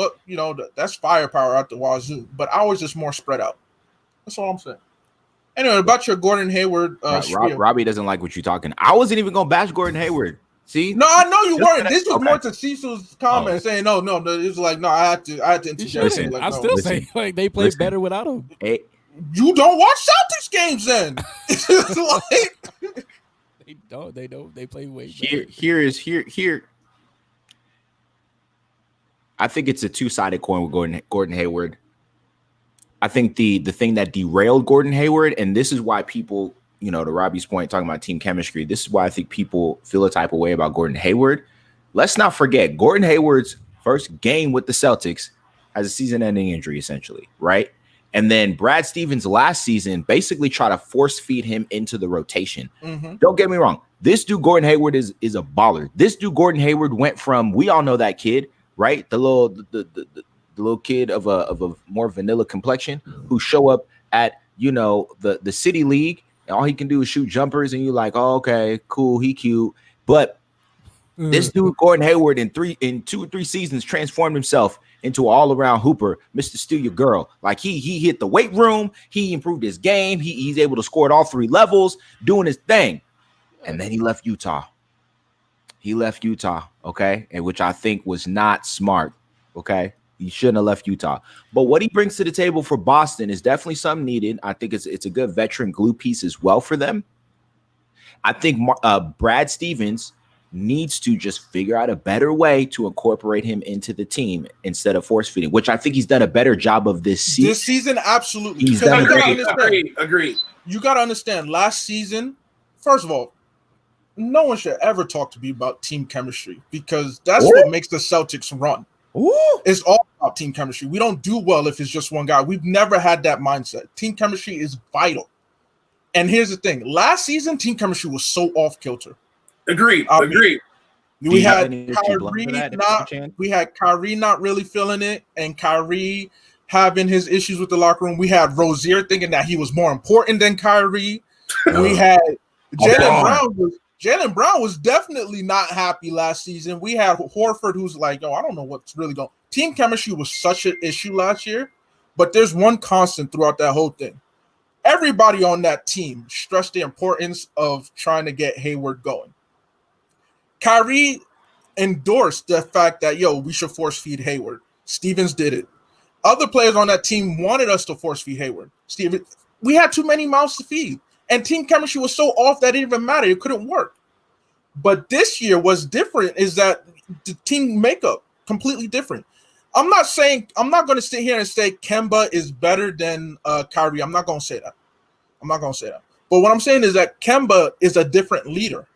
that's firepower out the wazoo, but ours is more spread out. That's all I'm saying. Anyway, about your Gordon Hayward. Robbie doesn't like what you're talking. I wasn't even gonna bash Gordon Hayward. See? No, I know you weren't. This was more to Cecil's comment saying no. It was like, no, I had to interject. I still say like they played better without him. Hey. You don't watch Celtics games then. It's like they don't. They play way better. Here. I think it's a two-sided coin with Gordon Hayward. I think the thing that derailed Gordon Hayward, and this is why people, to Robbie's point, talking about team chemistry, this is why I think people feel a type of way about Gordon Hayward. Let's not forget, Gordon Hayward's first game with the Celtics has a season-ending injury, essentially, right? And then Brad Stevens last season basically tried to force-feed him into the rotation. Mm-hmm. Don't get me wrong. This dude, Gordon Hayward, is a baller. This dude, Gordon Hayward, went from, we all know that kid, right? The little kid of a more vanilla complexion who show up at the city league and all he can do is shoot jumpers and you're like, oh, okay, cool, he cute. But this dude Gordon Hayward in 2 or 3 seasons transformed himself into an all-around hooper, Mr. Steal Your Girl. Like he hit the weight room, he improved his game, he's able to score at all 3 levels, doing his thing. And then he left Utah. Okay, and which I think was not smart. Okay. He shouldn't have left Utah. But what he brings to the table for Boston is definitely something needed. I think it's a good veteran glue piece as well for them. I think Brad Stevens needs to just figure out a better way to incorporate him into the team instead of force feeding, which I think he's done a better job of this season. This season, absolutely. He's done Agreed. You got to understand, last season, first of all, no one should ever talk to me about team chemistry because that's what makes the Celtics run. Ooh. It's all about team chemistry. We don't do well if it's just one guy. We've never had that mindset. Team chemistry is vital. And here's the thing. Last season, team chemistry was so off kilter. Agreed. We had Kyrie not really feeling it, and Kyrie having his issues with the locker room. We had Rozier thinking that he was more important than Kyrie. We had Jaylen Brown was definitely not happy last season. We had Horford, who's like, I don't know what's really going. Team chemistry was such an issue last year, but there's one constant throughout that whole thing. Everybody on that team stressed the importance of trying to get Hayward going. Kyrie endorsed the fact that, we should force feed Hayward. Stevens did it. Other players on that team wanted us to force feed Hayward. We had too many mouths to feed. And team chemistry was so off that it didn't even matter. It couldn't work. But this year, what's different is that the team makeup completely different. I'm not going to sit here and say Kemba is better than Kyrie. I'm not going to say that. But what I'm saying is that Kemba is a different leader.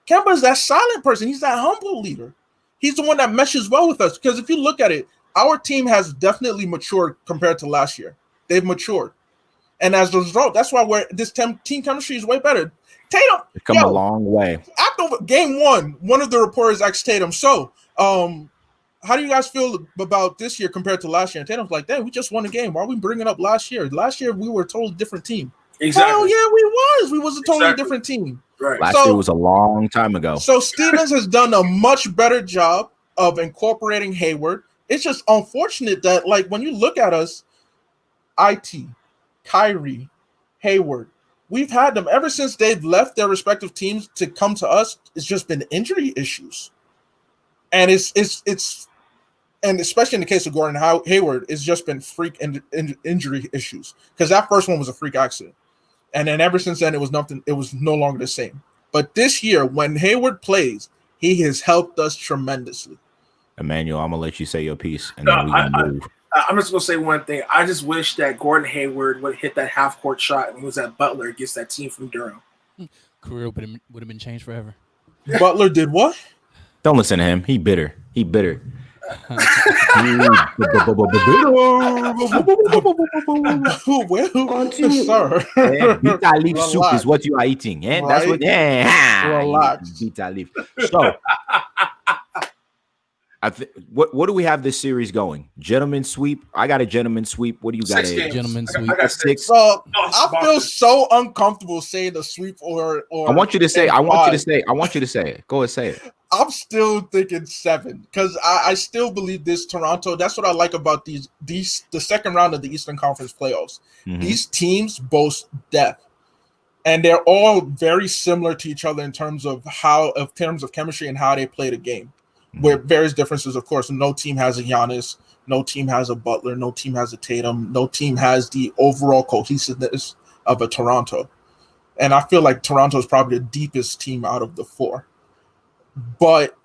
Kemba is that silent person. He's that humble leader. He's the one that meshes well with us. Because if you look at it, our team has definitely matured compared to last year. They've matured. And as a result, that's why this team chemistry is way better. Tatum, it's come a long way. After game one of the reporters asked Tatum, so how do you guys feel about this year compared to last year? And Tatum's like, damn, we just won a game. Why are we bringing up last year? Last year, we were a totally different team. Exactly. Oh, yeah, we was. We was a totally different team. Right. Last year was a long time ago. So Stevens has done a much better job of incorporating Hayward. It's just unfortunate that, when you look at us, IT, Kyrie, Hayward, we've had them ever since they've left their respective teams to come to us. It's just been injury issues. And it's and especially in the case of Gordon Hayward, it's just been freak injury issues, because that first one was a freak accident. And then ever since then, it was no longer the same. But this year, when Hayward plays, he has helped us tremendously. Emmanuel, I'm going to let you say your piece, and then we can move. I'm just going to say one thing. I just wish that Gordon Hayward would hit that half-court shot and was at Butler against that team from Durham. Career would have been changed forever. Butler did what? Don't listen to him. He bitter. Well, sir. Bitter leaf soup is what you are eating. Yeah, right? That's what. Bitter leaf. So, what do we have this series going? Gentleman sweep. I got a gentleman sweep. What do you got? Gentleman sweep. I got 6. So I feel so uncomfortable saying the sweep or. I want you to say. I want you to say it. Go ahead, say it. I'm still thinking 7 because I still believe this Toronto. That's what I like about the second round of the Eastern Conference playoffs. Mm-hmm. These teams boast depth, and they're all very similar to each other in terms of chemistry and how they play the game. Mm-hmm. With various differences, of course. No team has a Giannis, no team has a Butler, no team has a Tatum, no team has the overall cohesiveness of a Toronto. And I feel like Toronto is probably the deepest team out of the 4. But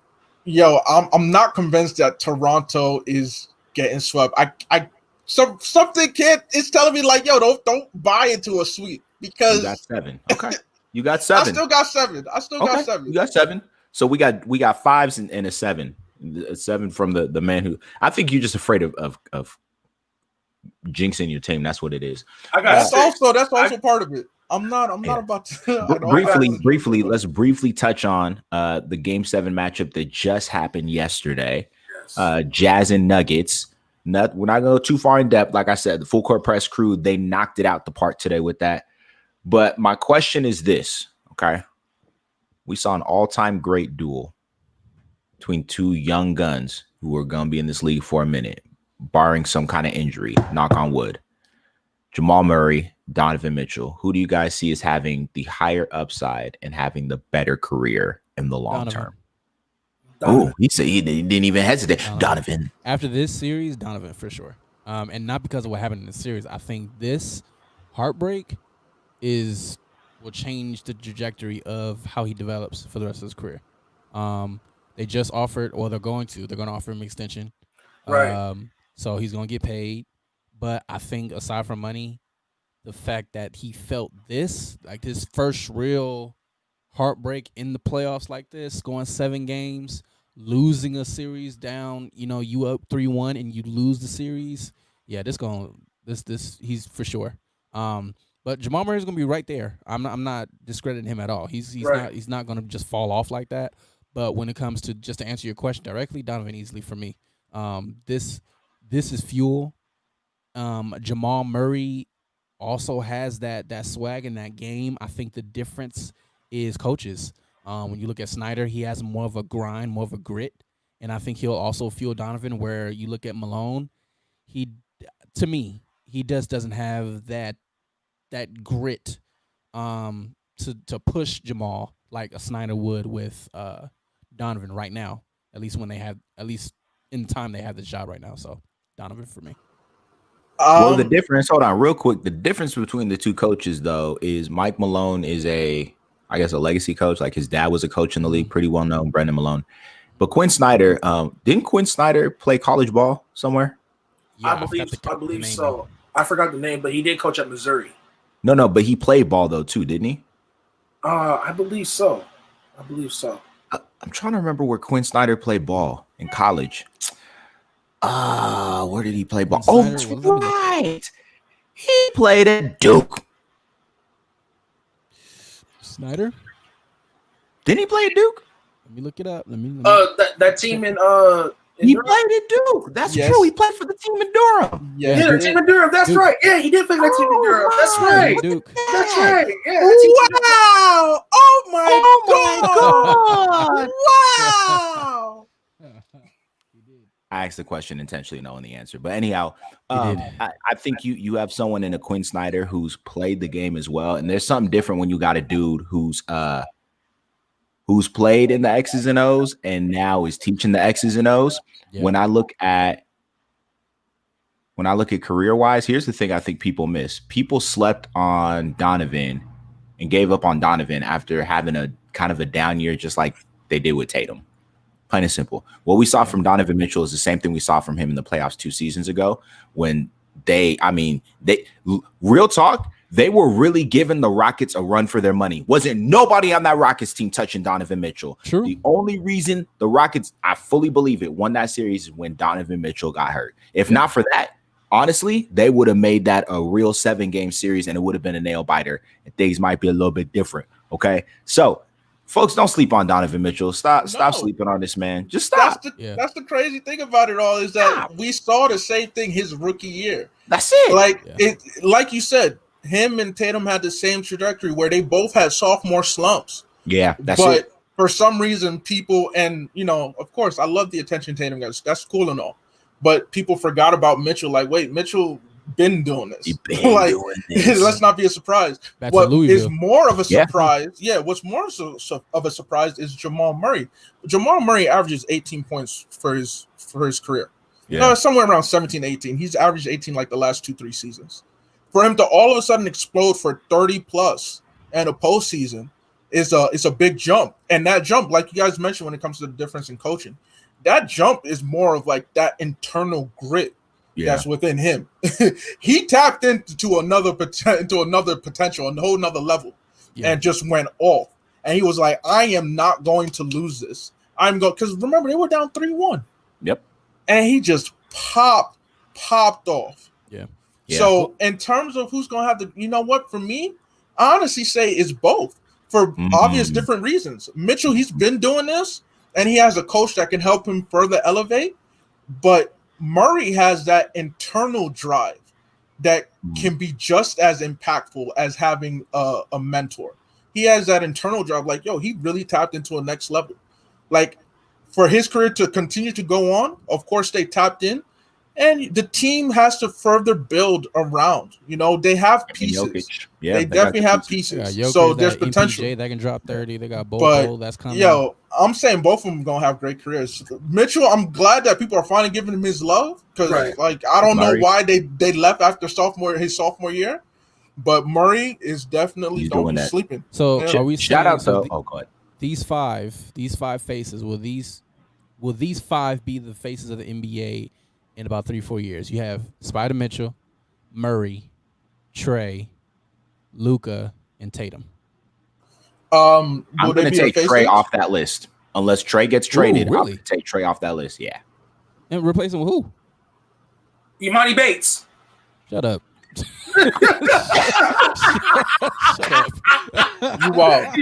I'm not convinced that Toronto is getting swept. Something kid is telling me don't buy into a sweep because you got 7. Okay, you got 7. I still got 7. Got 7. You got 7. So we got 5s and a 7. A 7 from the man who I think you're just afraid of jinxing your team. That's what it is. That's also part of it. I'm not about to briefly. Let's briefly touch on the Game 7 matchup that just happened yesterday. Yes. Jazz and Nuggets. We're not going to go too far in depth. Like I said, the full court press crew, they knocked it out the park today with that. But my question is this, okay? We saw an all-time great duel between 2 young guns who are going to be in this league for a minute, barring some kind of injury, knock on wood. Jamal Murray, Donovan Mitchell. Who do you guys see as having the higher upside and having the better career in the long term? Oh, he said he didn't even hesitate. Donovan. After this series, Donovan for sure. And not because of what happened in the series. I think this heartbreak will change the trajectory of how he develops for the rest of his career. They just offered, or they're going to offer him extension. Right. So he's going to get paid. But I think aside from money, the fact that he felt this, like his first real heartbreak in the playoffs like this, going 7 games, losing a series down, you up 3-1 and you lose the series. Yeah, this he's for sure. But Jamal Murray's gonna be right there. I'm not discrediting him at all. He's not gonna just fall off like that. But when it comes to just to answer your question directly, Donovan easily for me. This is fuel. Jamal Murray also has that swag in that game. I think the difference is coaches. When you look at Snyder, he has more of a grind, more of a grit, and I think he'll also fuel Donovan. Where you look at Malone, to me, he doesn't have that grit to push Jamal like a Snyder would with Donovan right now. At least in the time they have this job right now. So Donovan for me. Well, the difference, hold on real quick. The difference between the two coaches, though, is Mike Malone is a legacy coach. Like his dad was a coach in the league, pretty well known, Brendan Malone. But Quinn Snyder, didn't Quinn Snyder play college ball somewhere? Yeah, I believe so. I forgot the name, but he did coach at Missouri. No, but he played ball though too, didn't he? I believe so. I'm trying to remember where Quinn Snyder played ball in college. Where did he play ball? That's right. He played at Duke. Snyder? Didn't he play at Duke? Let me look it up. That team in he played at Duke. That's true. He played for the team in Durham. Yeah, the team in Durham. That's Duke. Right. Yeah, he did play for that team in Durham. That's right. Duke. That's right. Yeah. Wow! Oh my God! Wow! I asked the question intentionally knowing the answer. But anyhow, I think you have someone in a Quinn Snyder who's played the game as well. And there's something different when you got a dude who's played in the X's and O's and now is teaching the X's and O's. Yeah. When I look at career-wise, here's the thing I think people miss. People slept on Donovan and gave up on Donovan after having a kind of a down year, just like they did with Tatum. Plain and simple. What we saw from Donovan Mitchell is the same thing we saw from him in the playoffs 2 seasons ago when real talk, they were really giving the Rockets a run for their money. Wasn't nobody on that Rockets team touching Donovan Mitchell. True. The only reason the Rockets, I fully believe it, won that series is when Donovan Mitchell got hurt. If not for that, honestly, they would have made that a real 7-game series and it would have been a nail biter and things might be a little bit different. Okay. So folks, don't sleep on Donovan Mitchell. Stop sleeping on this man. Just stop. That's the crazy thing about it all is that we saw the same thing his rookie year. That's it. Like you said, him and Tatum had the same trajectory where they both had sophomore slumps. Yeah, but for some reason, people and of course, I love the attention Tatum gets. That's cool and all, but people forgot about Mitchell. Like, wait, Mitchell been doing this. Doing this. Let's not be a surprise. What is more of a surprise? Yeah, what's more of a surprise is Jamal Murray. Jamal Murray averages 18 points for his career. Yeah, somewhere around 17, 18. He's averaged 18 like the last 2-3 seasons. For him to all of a sudden explode for 30 plus and a postseason is a big jump. And that jump, like you guys mentioned, when it comes to the difference in coaching, that jump is more of like that internal grit that's within him. He tapped into another potential, a whole nother level, and just went off. And he was like, "I am not going to lose this. I'm going." Because remember, they were down 3-1. Yep. And he just popped off. Yeah. So in terms of who's going to have what, for me, I honestly say it's both for obvious different reasons. Mitchell, he's been doing this and he has a coach that can help him further elevate. But Murray has that internal drive that can be just as impactful as having a mentor. He has that internal drive like, he really tapped into a next level. Like for his career to continue to go on, of course, they tapped in. And the team has to further build around. They have pieces. They definitely have pieces. Jokic, so there's potential. MPJ, they can drop 30. They got Bobo. That's coming. I'm saying both of them are going to have great careers. Mitchell, I'm glad that people are finally giving him his love because, I don't know why they left after his sophomore year. But Murray is definitely sleeping. So are we shout out to go ahead. These five faces, will these 5 be the faces of the NBA in about 3-4 years? You have Spider Mitchell, Murray, Trey, Luka, and Tatum. I'm going to take Trey off that list. Unless Trey gets traded, really? I'll take Trey off that list. Yeah. And replace him with who? Imani Bates. Shut up. Shut up. You wild.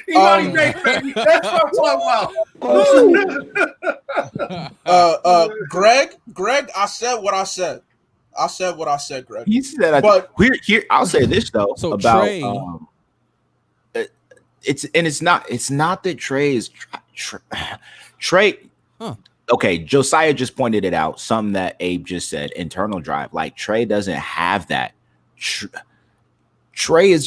Imani Bates, baby. That's what I'm talking about. Greg, I said what I said. I said what I said, Greg. He said, but here, I'll say this though So about Trey, it's not that Trey is Trey. Huh. Okay, Josiah just pointed it out. Something that Abe just said. Internal drive. Like Trey doesn't have that. Trey is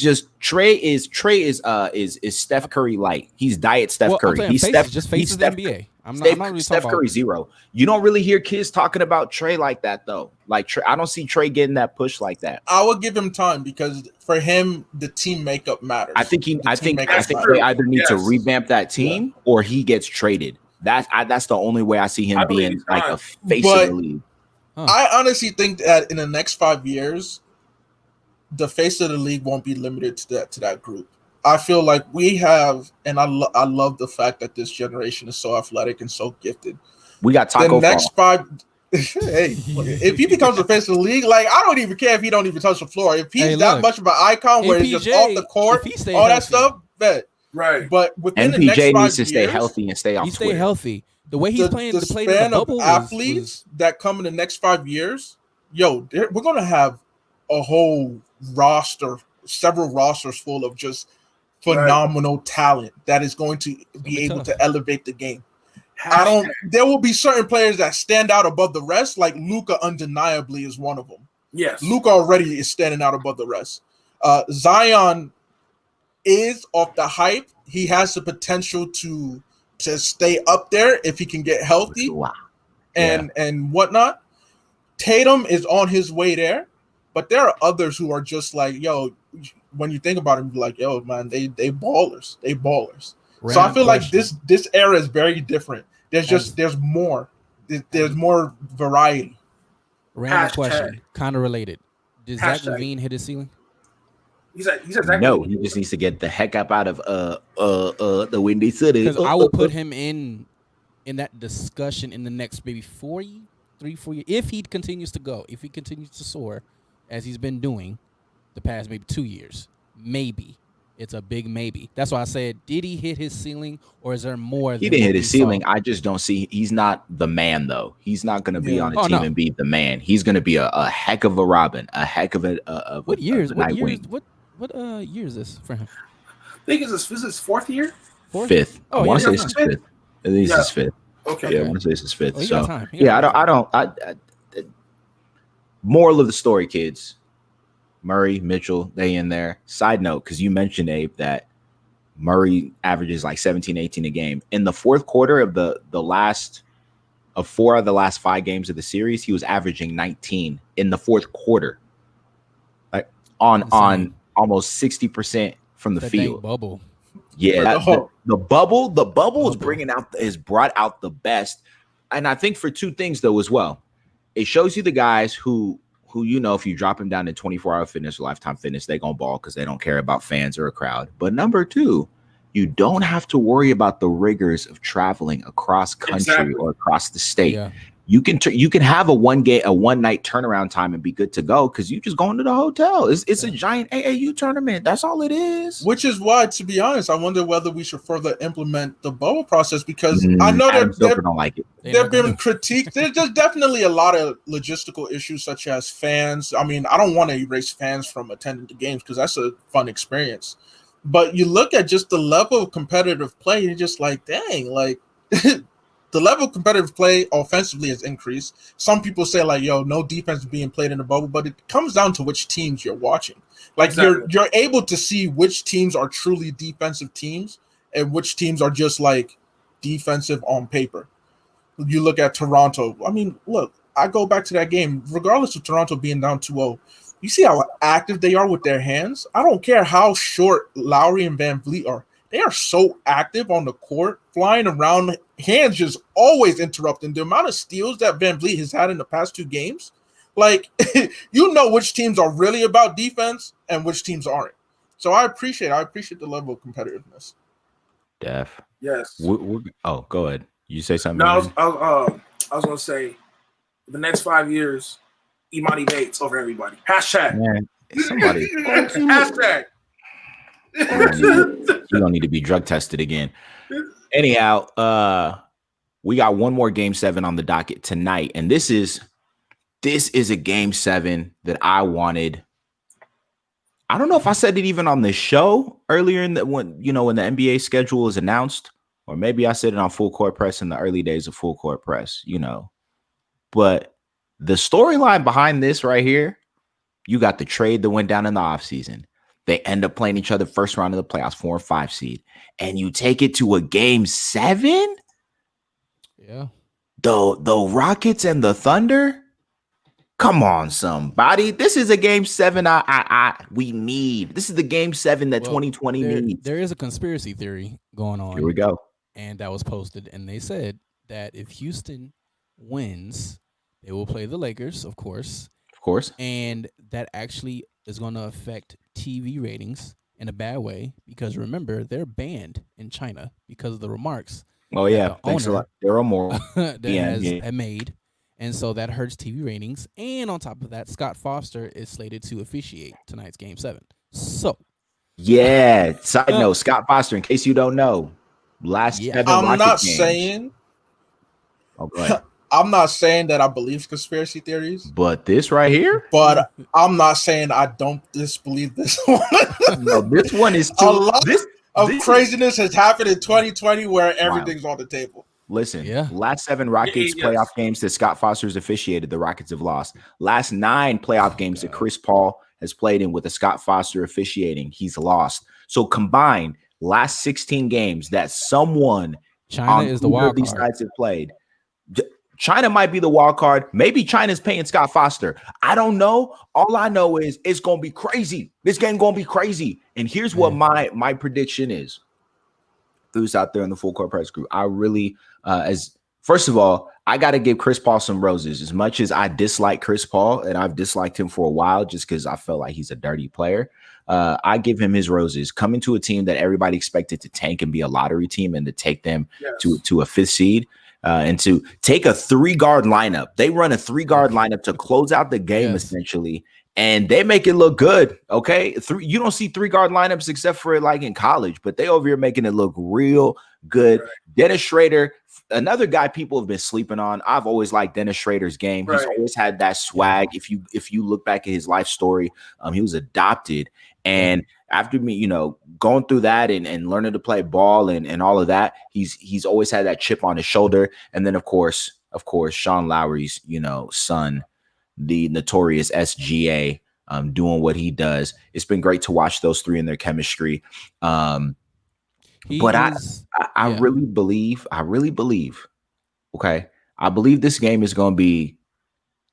Steph Curry light. He's diet Steph Curry. He's Steph. Just faces the NBA. I'm not really Steph talking Curry about zero. You don't really hear kids talking about Trey like that though. Like Trey, I don't see Trey getting that push like that. I will give him time because for him the team makeup matters. I think they either need to revamp that team or he gets traded. That's the only way I see him being like a face of the league. I honestly think that in the next 5 years, the face of the league won't be limited to that group. I feel like we have, and I love the fact that this generation is so athletic and so gifted. We got Taco The next Fall. Hey, if he becomes the face of the league, like I don't even care if he don't even touch the floor. If he's that much of an icon where it's just off the court, all that stuff, bet. Right. But within MPJ the next 5 needs to years, stay healthy and stay off Twitter. Stay healthy. The way he's playing the play span in the bubble of athletes that come in the next 5 years, we're going to have a whole roster, several rosters full of just phenomenal talent that is going to be able to elevate the game. There will be certain players that stand out above the rest, like Luka undeniably is one of them. Yes. Luka already is standing out above the rest. Zion is off the hype. He has the potential to stay up there if he can get healthy and whatnot. Tatum is on his way there, but there are others who are just like, when you think about it, you're like, man, they ballers. They ballers. So I feel like this era is very different. There's more. There's more variety. Random question, kind of related. Does Zach LaVine hit his ceiling? He said Zach no, he just needs to get the heck up out of the Windy City. Because I will put him in that discussion in the next maybe 4 years, 3-4 years. If he continues to go, if he continues to soar as he's been doing the past maybe 2 years, maybe. It's a big maybe. That's why I said, did he hit his ceiling or is there more? He didn't hit his ceiling. I just don't see. He's not the man, though. He's not going to be on a team and be the man. He's going to be a heck of a Robin, a heck of a what years? What year is this for him? I think this is his fourth year? Fifth. I want to say this is fifth. At least it's fifth. Okay. Yeah, I want to say this is fifth. So moral of the story, kids. Murray, Mitchell, they in there. Side note, because you mentioned, Abe, that Murray averages like 17, 18 a game. In the fourth quarter of the last of 4 of the last 5 games of the series, he was averaging 19 in the fourth quarter. Like on almost 60% from the field. Bubble. Yeah, the bubble is brought out the best. And I think for 2 things though as well. It shows you the guys who if you drop them down to 24-hour fitness or lifetime fitness, they're going to ball because they don't care about fans or a crowd. But number 2, you don't have to worry about the rigors of traveling across country or across the state. Yeah. You can have a one night turnaround time and be good to go because you just go into the hotel. It's a giant AAU tournament. That's all it is. Which is why, to be honest, I wonder whether we should further implement the bubble process because I know that don't like it. They've been critiqued. There's definitely a lot of logistical issues such as fans. I mean, I don't want to erase fans from attending the games because that's a fun experience. But you look at just the level of competitive play, you're just like, dang, like the level of competitive play offensively has increased. Some people say like, no defense is being played in the bubble, but it comes down to which teams you're watching. Like you're able to see which teams are truly defensive teams and which teams are just like defensive on paper. You look at Toronto. I mean, look, I go back to that game, regardless of Toronto being down 2-0. You see how active they are with their hands? I don't care how short Lowry and Van Vliet are. They are so active on the court, flying around, hands just always interrupting. The amount of steals that Van Vliet has had in the past 2 games, like, which teams are really about defense and which teams aren't. So I appreciate the level of competitiveness. Def. Yes. Go ahead. You say something? No, I was going to say, the next 5 years, Imani Bates over everybody. Hashtag. Man, Somebody. Hashtag. You don't need to be drug tested again. Anyhow, we got one more game 7 on the docket tonight, and this is a game 7 that I wanted. I don't know if I said it even on the show earlier in when the NBA schedule was announced, or maybe I said it on Full Court Press in the early days of Full Court Press, But the storyline behind this right here, you got the trade that went down in the offseason. They end up playing each other first round of the playoffs, 4 and 5 seed, and you take it to a game 7. Yeah. The Rockets and the Thunder. Come on, somebody. This is a game 7 we need. This is the game 7 that 2020 needs. There is a conspiracy theory going on. Here we go. And that was posted, and they said that if Houston wins, they will play the Lakers, of course. Of course. And that actually is going to affect TV ratings in a bad way because remember, they're banned in China because of the remarks. Oh yeah, thanks a lot. There are more that has made. And so that hurts TV ratings. And on top of that, Scott Foster is slated to officiate tonight's game 7. So, yeah. Side note, Scott Foster, in case you don't know, last 7 I'm not games. saying. Oh, go ahead. I'm not saying that I believe conspiracy theories. But this right here? But I'm not saying I don't disbelieve this one. No, this one is too. A lot of craziness has happened in 2020 where everything's on the table. Listen, last 7 Rockets playoff games that Scott Foster's officiated, the Rockets have lost. Last 9 playoff games that Chris Paul has played in with a Scott Foster officiating, he's lost. So combined, last 16 games that someone China is the wild these card. sides have played. China might be the wild card. Maybe China's paying Scott Foster. I don't know. All I know is it's gonna be crazy. This game gonna be crazy. And here's what my prediction is. Who's out there in the Full Court Press group? I really, first of all, I got to give Chris Paul some roses. As much as I dislike Chris Paul, and I've disliked him for a while just because I felt like he's a dirty player, I give him his roses. Coming to a team that everybody expected to tank and be a lottery team and to take them to a 5th seed and to take a 3-guard lineup. They run a 3-guard lineup to close out the game essentially. And they make it look good, okay? You don't see 3-guard lineups except for like in college, but they over here making it look real good. Right. Dennis Schrader, another guy people have been sleeping on. I've always liked Dennis Schrader's game. He's always had that swag. If you look back at his life story, he was adopted. And after me, going through that and learning to play ball and all of that, he's always had that chip on his shoulder. And then of course, Sean Lowry's, son, the notorious SGA, doing what he does. It's been great to watch those 3 in their chemistry. But I really believe, okay, I believe this game is going to be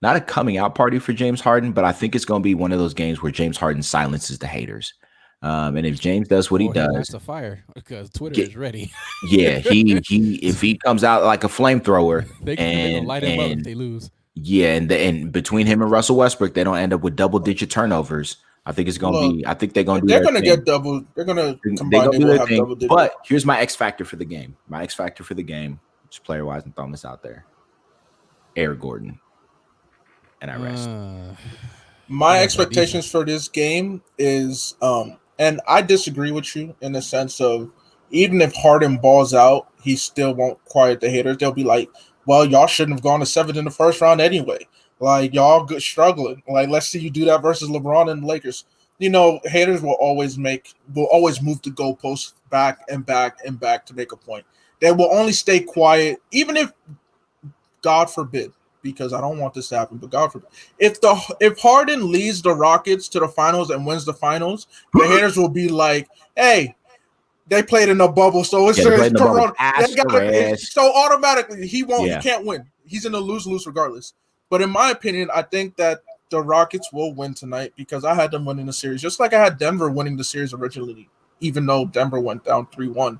not a coming out party for James Harden, but I think it's going to be one of those games where James Harden silences the haters. And if James does what he does, that's a fire because Twitter is ready. Yeah, if he comes out like a flamethrower, they can light him up if they lose. Yeah, and between him and Russell Westbrook, they don't end up with double-digit turnovers. I think it's going to be. I think they're going to do. They're going to get double. They're going to combine. They will have double-digit. But here's my X factor for the game. Just player-wise, and throwing this out there. Eric Gordon, and I rest. My expectations for this game is, and I disagree with you in the sense of even if Harden balls out, he still won't quiet the haters. They'll be like, well, y'all shouldn't have gone to 7 in the first round anyway. Like, y'all struggling. Like, let's see you do that versus LeBron and the Lakers. Haters will always move the goalposts back and back and back to make a point. They will only stay quiet, even if, God forbid, because I don't want this to happen, but God forbid, if Harden leads the Rockets to the finals and wins the finals, the haters will be like, hey, they played in a bubble, so it's Corona. So automatically he won't. He can't win. He's in a lose-lose regardless. But in my opinion, I think that the Rockets will win tonight because I had them winning the series, just like I had Denver winning the series originally, even though Denver went down 3-1.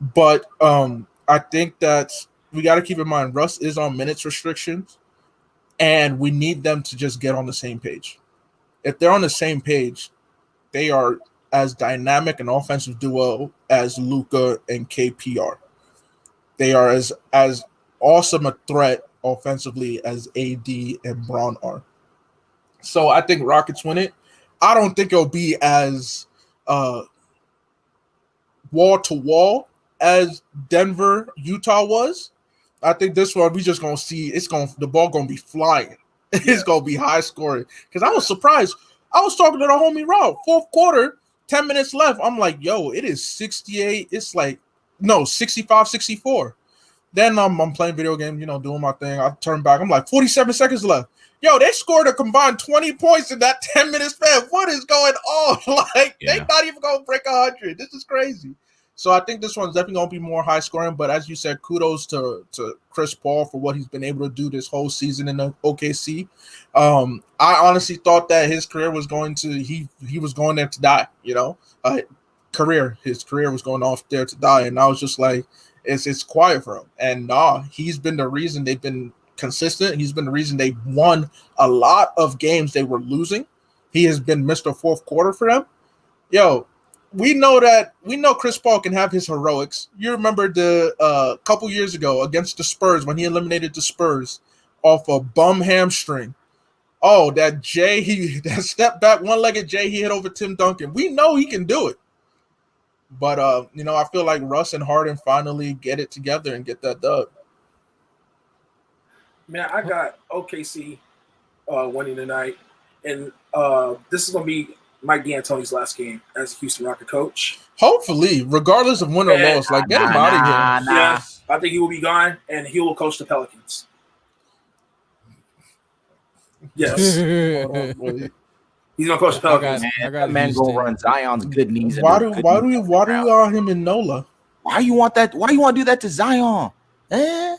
But I think that we got to keep in mind Russ is on minutes restrictions, and we need them to just get on the same page. If they're on the same page, they are as dynamic an offensive duo as Luka and KPR. They are as awesome a threat offensively as AD and Braun are. So I think Rockets win it. I don't think it'll be as wall to wall as Denver, Utah was. I think this one we just gonna see the ball gonna be flying. It's gonna be high scoring. Because I was surprised. I was talking to the homie Rob, fourth quarter, 10 minutes left. I'm like, yo, it is 68. It's like, no, 65, 64. Then I'm playing video game, doing my thing. I turn back. I'm like, 47 seconds left. Yo, they scored a combined 20 points in that 10-minute span. What is going on? Like, they not even going to break 100. This is crazy. So I think this one's definitely going to be more high scoring. But as you said, kudos to Chris Paul for what he's been able to do this whole season in the OKC. I honestly thought that his career was going to he was going there to die. His career was going off there to die, and I was just like, it's quiet for him. And he's been the reason they've been consistent. He's been the reason they won a lot of games they were losing. He has been Mr. Fourth Quarter for them. Yo. We know Chris Paul can have his heroics. You remember the couple years ago against the Spurs when he eliminated the Spurs off a bum hamstring. Oh, that step back one-legged J he hit over Tim Duncan. We know he can do it. But I feel like Russ and Harden finally get it together and get that dub. Man, I got OKC winning tonight, and this is gonna be Mike D'Antoni's last game as a Houston Rocket coach. Hopefully, regardless of win or loss, get him out of here. Yes, I think he will be gone, and he will coach the Pelicans. Yes. He's gonna coach the Pelicans. That man gonna run Zion's good knees. Why do you want him in NOLA? Why you want that? Why you want to do that to Zion? Hey,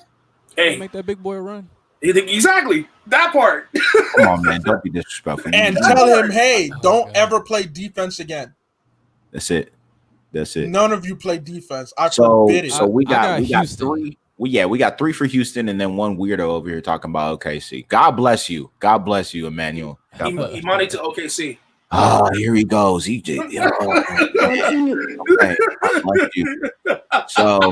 make that big boy run. Exactly that part. Come on, man! Don't be disrespectful. And tell him, hey, don't ever play defense again. That's it. None of you play defense. I forbid it. So we got three. We got three for Houston, and then one weirdo over here talking about OKC. God bless you, Emmanuel. Money to OKC. Oh, here he goes. He just okay. I like you. So,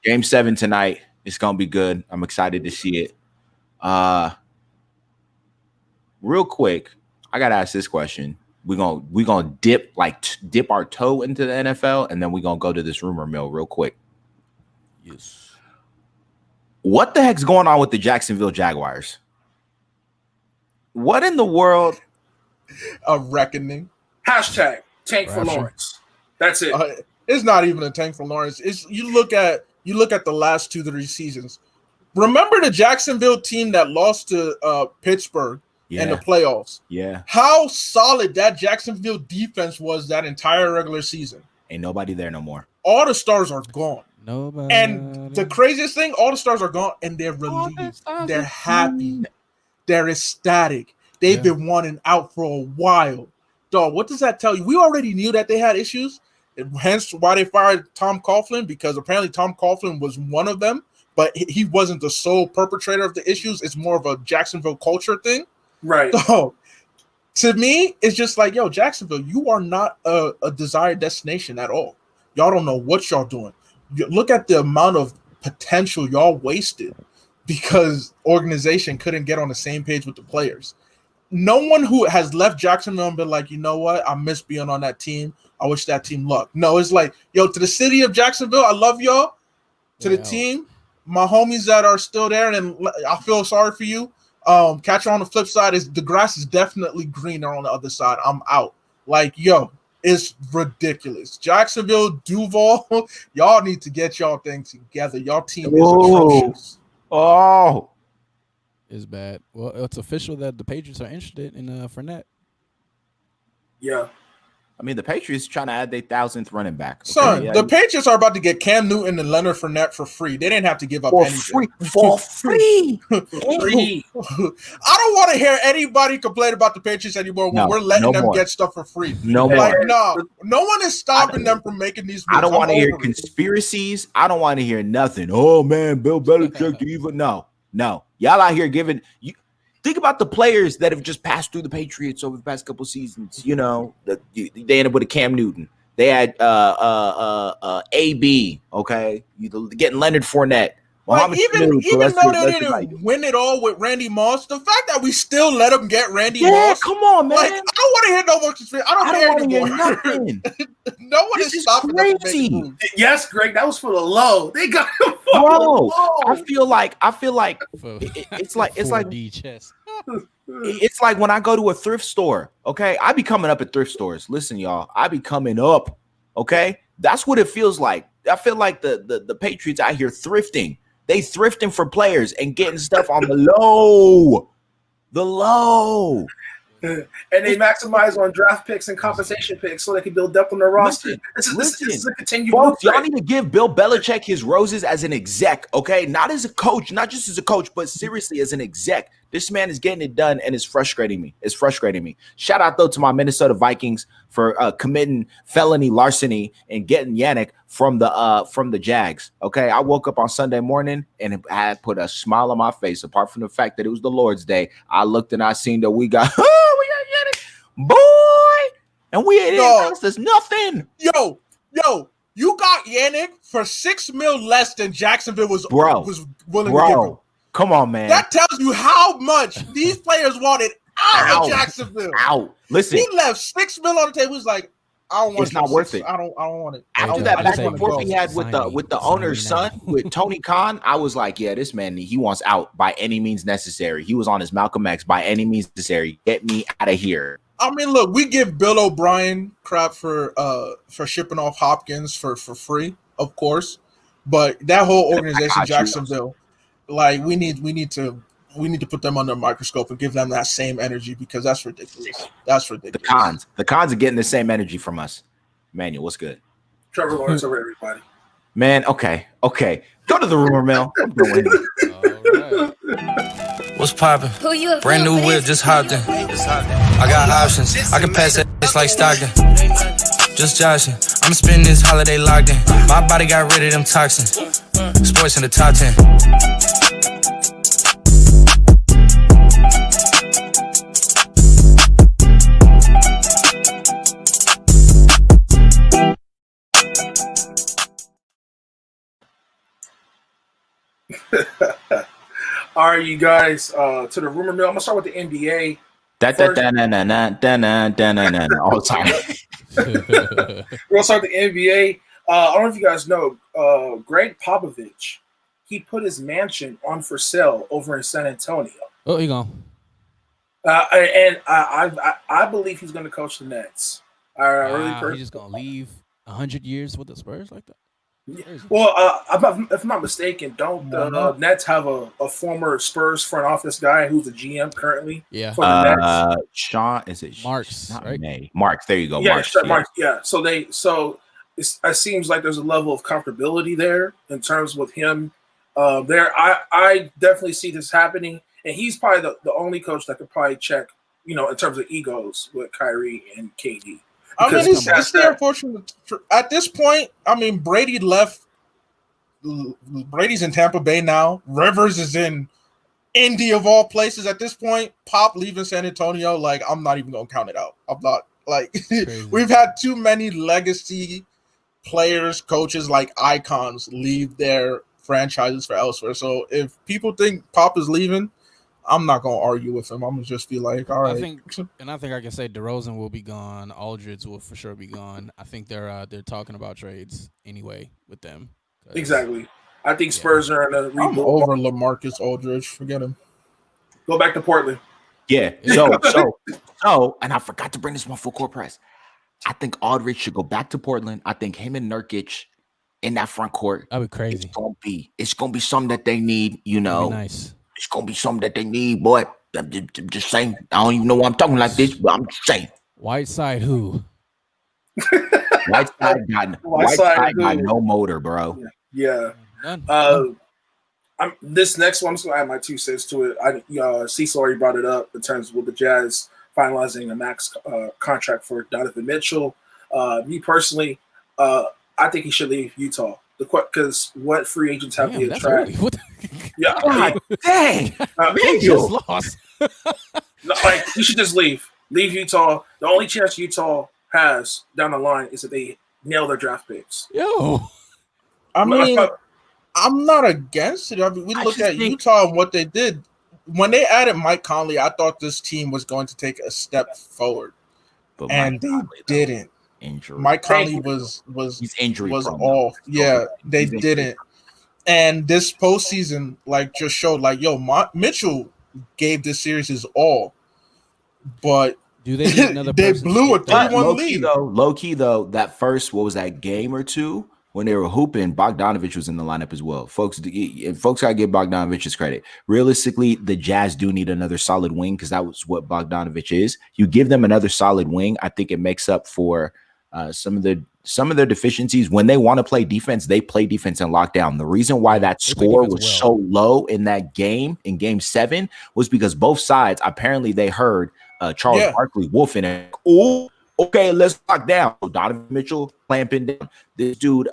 Game 7 tonight. It's gonna be good. I'm excited to see it. Real quick, I gotta ask this question. We're gonna dip our toe into the NFL, and then we're gonna go to this rumor mill real quick. Yes. What the heck's going on with the Jacksonville Jaguars? What in the world? A reckoning. Hashtag tank for Lawrence. That's it. It's not even a tank for Lawrence. You look at the last 2-3 seasons. Remember the Jacksonville team that lost to Pittsburgh in the playoffs? Yeah. How solid that Jacksonville defense was that entire regular season. Ain't nobody there no more. All the stars are gone. Nobody. And the craziest thing, all the stars are gone, and they're relieved. They're happy. They're ecstatic. They've been wanting out for a while. Dog, what does that tell you? We already knew that they had issues. Hence why they fired Tom Coughlin, because apparently Tom Coughlin was one of them, but he wasn't the sole perpetrator of the issues. It's more of a Jacksonville culture thing. Right. So to me, it's just like, yo, Jacksonville, you are not a desired destination at all. Y'all don't know what y'all doing. Look at the amount of potential y'all wasted because organization couldn't get on the same page with the players. No one who has left Jacksonville and been like, you know what, I miss being on that team. I wish that team luck. No, it's like, yo, to the city of Jacksonville, I love y'all. To the team, my homies that are still there, and I feel sorry for you. Catch on the flip side is the grass is definitely greener on the other side. I'm out. Like, yo, it's ridiculous. Jacksonville, Duval, y'all need to get y'all thing together. Y'all team is atrocious. Oh, it's bad. Well, it's official that the Patriots are interested in Fournette. Yeah. I mean, the Patriots trying to add their 1,000th running back. Okay? Son, the Patriots are about to get Cam Newton and Leonard Fournette for free. They didn't have to give up anything. For free. Free. I don't want to hear anybody complain about the Patriots anymore when we're letting them get stuff for free. No more. No one is stopping them from making these moves. I don't want to hear conspiracies. I don't want to hear nothing. Oh, man, Bill Belichick, even no. Y'all out here giving you. Think about the players that have just passed through the Patriots over the past couple seasons. You know, they ended up with a Cam Newton. They had AB. Okay, you getting Leonard Fournette. Like even though they didn't win it all with Randy Moss, the fact that we still let him get Randy Moss, come on, man. Like, I don't want to hear no more conspiracy. I don't care anymore. Nothing. No one is stopping them from making moves. Yes, Greg, that was for the low. They got him for the Bro, low. I feel like it's like it's like when I go to a thrift store. Okay, I be coming up at thrift stores. Listen, y'all, I be coming up. Okay, that's what it feels like. I feel like the Patriots out here thrifting. They thrifting for players and getting stuff on the low. And they maximize on draft picks and compensation picks so they can build depth on their roster. This is a continued folks, y'all need to give Bill Belichick his roses as an exec, okay? Not as a coach, not just as a coach, but seriously as an exec. This man is getting it done, and it's frustrating me. Shout out, though, to my Minnesota Vikings for committing felony larceny and getting Yannick from the Jags, okay? I woke up on Sunday morning, and I had put a smile on my face. Apart from the fact that it was the Lord's Day, I looked and I seen that we got Yannick, boy, and we ain't cost us nothing. Yo, you got Yannick for $6 million less than Jacksonville was willing to give him. Come on, man. That tells you how much these players wanted out of Jacksonville. Listen, he left $6 million on the table. He's like, I don't want it. It's not worth it. I don't want it. After that back and forth he had with the owner's son, with Tony Khan, I was like, yeah, this man, he wants out by any means necessary. He was on his Malcolm X by any means necessary. Get me out of here. I mean, look, we give Bill O'Brien crap for shipping off Hopkins for free, of course, but that whole organization, Jacksonville, like we need to put them under a microscope and give them that same energy, because that's ridiculous. The cons are getting the same energy from us. Manuel, what's good? Trevor Lawrence over everybody. Man, okay. Go to the rumor mill. I'm going. What's poppin'? Brand new whip, just hopped in. I got options. I can pass that bitch like Stockton. Just joshing. I'ma spend this holiday locked in. My body got rid of them toxins. Sports in the top 10. All right, you guys, to the rumor mill. I'm gonna start with the NBA. All the time. We're gonna start with the NBA. I don't know if you guys know, Greg Popovich, he put his mansion on for sale over in San Antonio. Oh, he gone. And I believe he's gonna coach the Nets. He's just gonna leave 100 years with the Spurs like that. Well, if I'm not mistaken, don't the Nets have a former Spurs front office guy who's a GM currently? Yeah. For the Nets? Sean, is it Marks? Not right? May. Marks. There you go. Yeah, Marks. Marks. Yeah. So it seems like there's a level of comfortability there in terms with him. I definitely see this happening, and he's probably the only coach that could probably check, in terms of egos with Kyrie and KD. I mean, it's the unfortunate. At this point, I mean, Brady left. Brady's in Tampa Bay now. Rivers is in Indy, of all places. At this point, Pop leaving San Antonio, like, I'm not even going to count it out. I'm not, like, we've had too many legacy players, coaches, like icons, leave their franchises for elsewhere. So if people think Pop is leaving, I'm not gonna argue with him. I'm gonna just be like, all right. I think I can say DeRozan will be gone. Aldridge will for sure be gone. I think they're talking about trades anyway with them. Exactly. I think Spurs are in a rebuild. I'm over LaMarcus Aldridge. Forget him. Go back to Portland. Yeah. So, and I forgot to bring this one full court press. I think Aldridge should go back to Portland. I think him and Nurkic in that front court. That'd be crazy. It's gonna be something that they need. Nice. It's gonna be something that they need, boy. I'm just saying. I don't even know why I'm talking like this, but I'm just saying. Whiteside who? Whiteside got no motor, bro. Yeah. This next one, I'm just gonna add my 2 cents to it. Cecil already brought it up in terms of with the Jazz finalizing a max contract for Donovan Mitchell. Me personally, I think he should leave Utah. Because what free agents have to attract? Yeah, God dang, man, just lost. No, like, you should just leave Utah. The only chance Utah has down the line is that they nail their draft picks. Yo, I mean, I'm not against it. I mean, we look at Utah and what they did when they added Mike Conley. I thought this team was going to take a step forward, and they didn't. Injury. Mike Conley was injury off. Yeah, they didn't. And this postseason, like, just showed, like, Mitchell gave this series his all, but do they need another they blew a 3-1 lead. Low key though, that first, what was that, game or two when they were hooping, Bogdanovich was in the lineup as well. Folks gotta give Bogdanovich his credit. Realistically, the Jazz do need another solid wing because that was what Bogdanovich is. You give them another solid wing, I think it makes up for some of their deficiencies. When they want to play defense, they play defense and lock down. The reason why that score was so low in that game, in game 7, was because both sides, apparently they heard Charles Barkley wolfing and, oh, okay, let's lock down. So Donovan Mitchell clamping down. This dude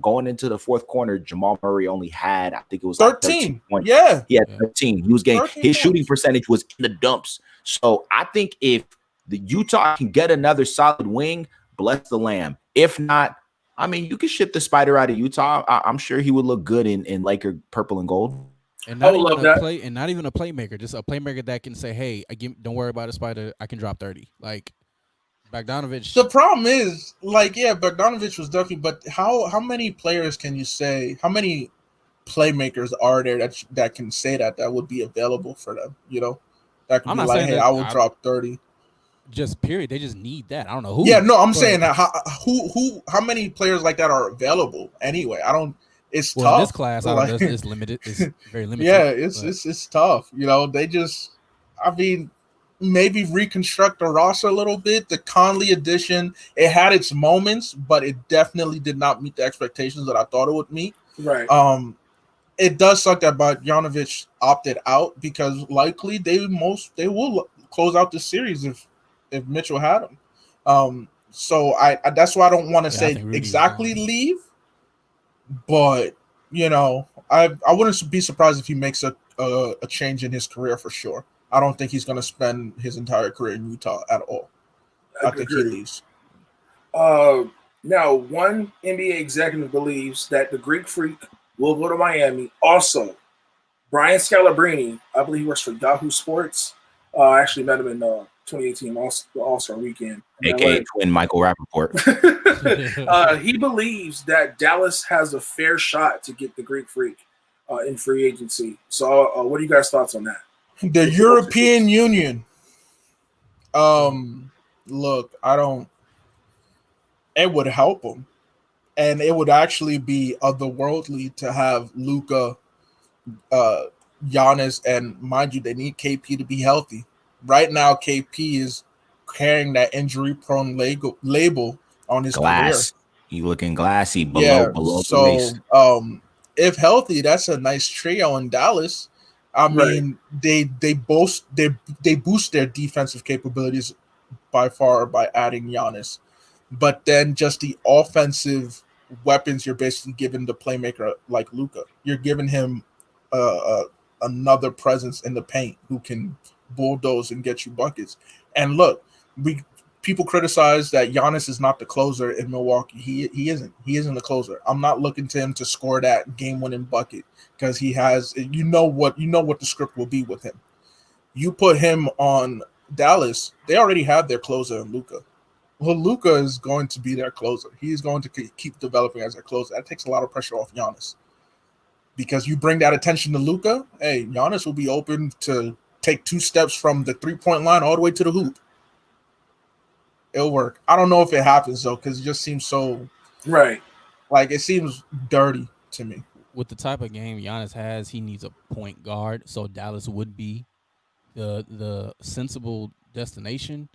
going into the fourth quarter, Jamal Murray only had, I think it was 13 points. Yeah. He had 13. He was getting, his shooting percentage was in the dumps. So I think if the Utah can get another solid wing, bless the lamb. If not, I mean, you can ship the spider out of Utah. I'm sure he would look good in Laker purple and gold. And not even a playmaker, just a playmaker that can say, "Hey, don't worry about a spider. I can drop 30." Like Bogdanovich. The problem is, like, Bogdanovich was definitely, but how many players can you say? How many playmakers are there that can say that would be available for them? You know, that can be like, "Hey, I will drop 30." Just period. They just need that. I don't know who. Yeah, no, I'm saying that how many players like that are available anyway? I don't. It's tough. In this class, it's limited. It's very limited. Yeah, it's tough. You know, they just, I mean, maybe reconstruct the roster a little bit. The Conley edition, it had its moments, but it definitely did not meet the expectations that I thought it would meet. Right. It does suck that Bogdanovich opted out because likely they will close out the series if Mitchell had him. So I that's why I don't want to say exactly leave, but you know, I wouldn't be surprised if he makes a change in his career for sure. I don't think he's going to spend his entire career in Utah at all. I think he leaves. Now, one NBA executive believes that the Greek Freak will go to Miami. Also, Brian Scalabrine, I believe he works for Yahoo Sports. I actually met him in 2018 All-Star Weekend. AKA twin Michael Rappaport. He believes that Dallas has a fair shot to get the Greek Freak in free agency. So what are you guys' thoughts on that? The European Union. Look, it would help them. And it would actually be otherworldly to have Luka, Giannis, and mind you, they need KP to be healthy. Right now, KP is carrying that injury-prone label on his career. You looking glassy below the waist. If healthy, that's a nice trio in Dallas. I mean, they boost their defensive capabilities by far by adding Giannis, but then just the offensive weapons you're basically giving the playmaker like Luka. You're giving him another presence in the paint who can bulldoze and get you buckets. And look, people criticize that Giannis is not the closer in Milwaukee. He isn't. He isn't the closer. I'm not looking to him to score that game-winning bucket because he has. You know what the script will be with him. You put him on Dallas, they already have their closer in Luka. Well, Luka is going to be their closer. He's going to keep developing as their closer. That takes a lot of pressure off Giannis. Because you bring that attention to Luka, hey, Giannis will be open to take 2 steps from the 3-point line all the way to the hoop. It'll work. I don't know if it happens, though, because it just seems so... Right. Like, it seems dirty to me. With the type of game Giannis has, he needs a point guard, so Dallas would be the sensible destination.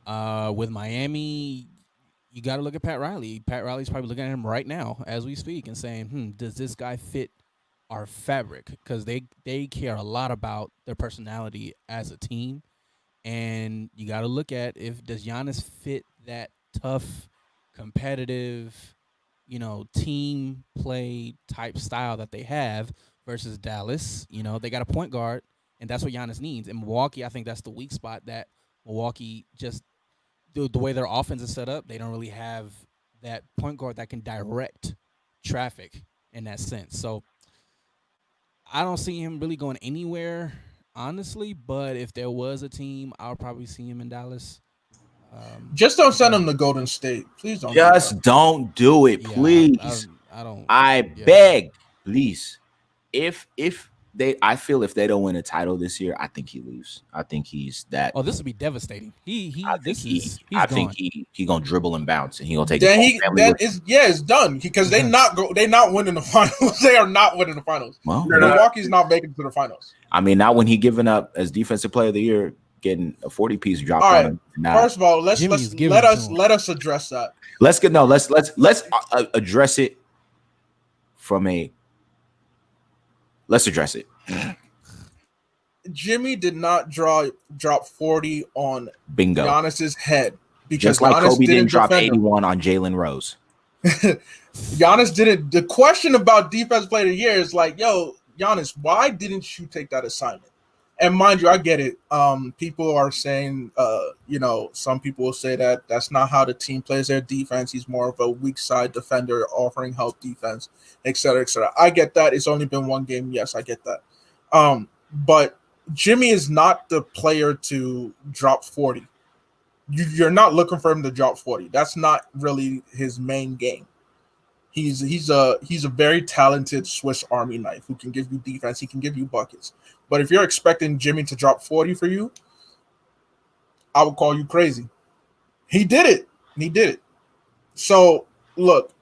With Miami, you got to look at Pat Riley. Pat Riley's probably looking at him right now as we speak and saying, does this guy fit our fabric? Because they care a lot about their personality as a team. And you got to look at does Giannis fit that tough, competitive, team play type style that they have versus Dallas. They got a point guard, and that's what Giannis needs. In Milwaukee, I think that's the weak spot that Milwaukee just the way their offense is set up, they don't really have that point guard that can direct traffic in that sense. So I don't see him really going anywhere, honestly. But if there was a team, I would probably see him in Dallas. Just don't send him to Golden State. Please don't. Just don't do it, please. I don't. I beg, please. If I feel if they don't win a title this year, I think he leaves. I think he's that. Oh, this would be devastating. I think he gonna dribble and bounce, and he gonna take. It's done because they not winning the finals. They are not winning the finals. Well, Milwaukee's not making it to the finals. I mean, not when he giving up as defensive player of the year, getting a 40-piece drop. All right. First of all, let us address that. Let's address it from a. Let's address it. Jimmy did not drop 40 on Bingo Giannis's head because just like Giannis Kobe didn't drop 81 on Jalen Rose. Giannis didn't. The question about defense player of the year is like, yo, Giannis, why didn't you take that assignment? And mind you, I get it. People are saying, some people will say that that's not how the team plays their defense. He's more of a weak side defender offering help defense, et cetera, et cetera. I get that. It's only been one game. Yes, I get that. But Jimmy is not the player to drop 40. You're not looking for him to drop 40. That's not really his main game. He's a very talented Swiss Army knife who can give you defense. He can give you buckets. But if you're expecting Jimmy to drop 40 for you, I would call you crazy. He did it. So, look,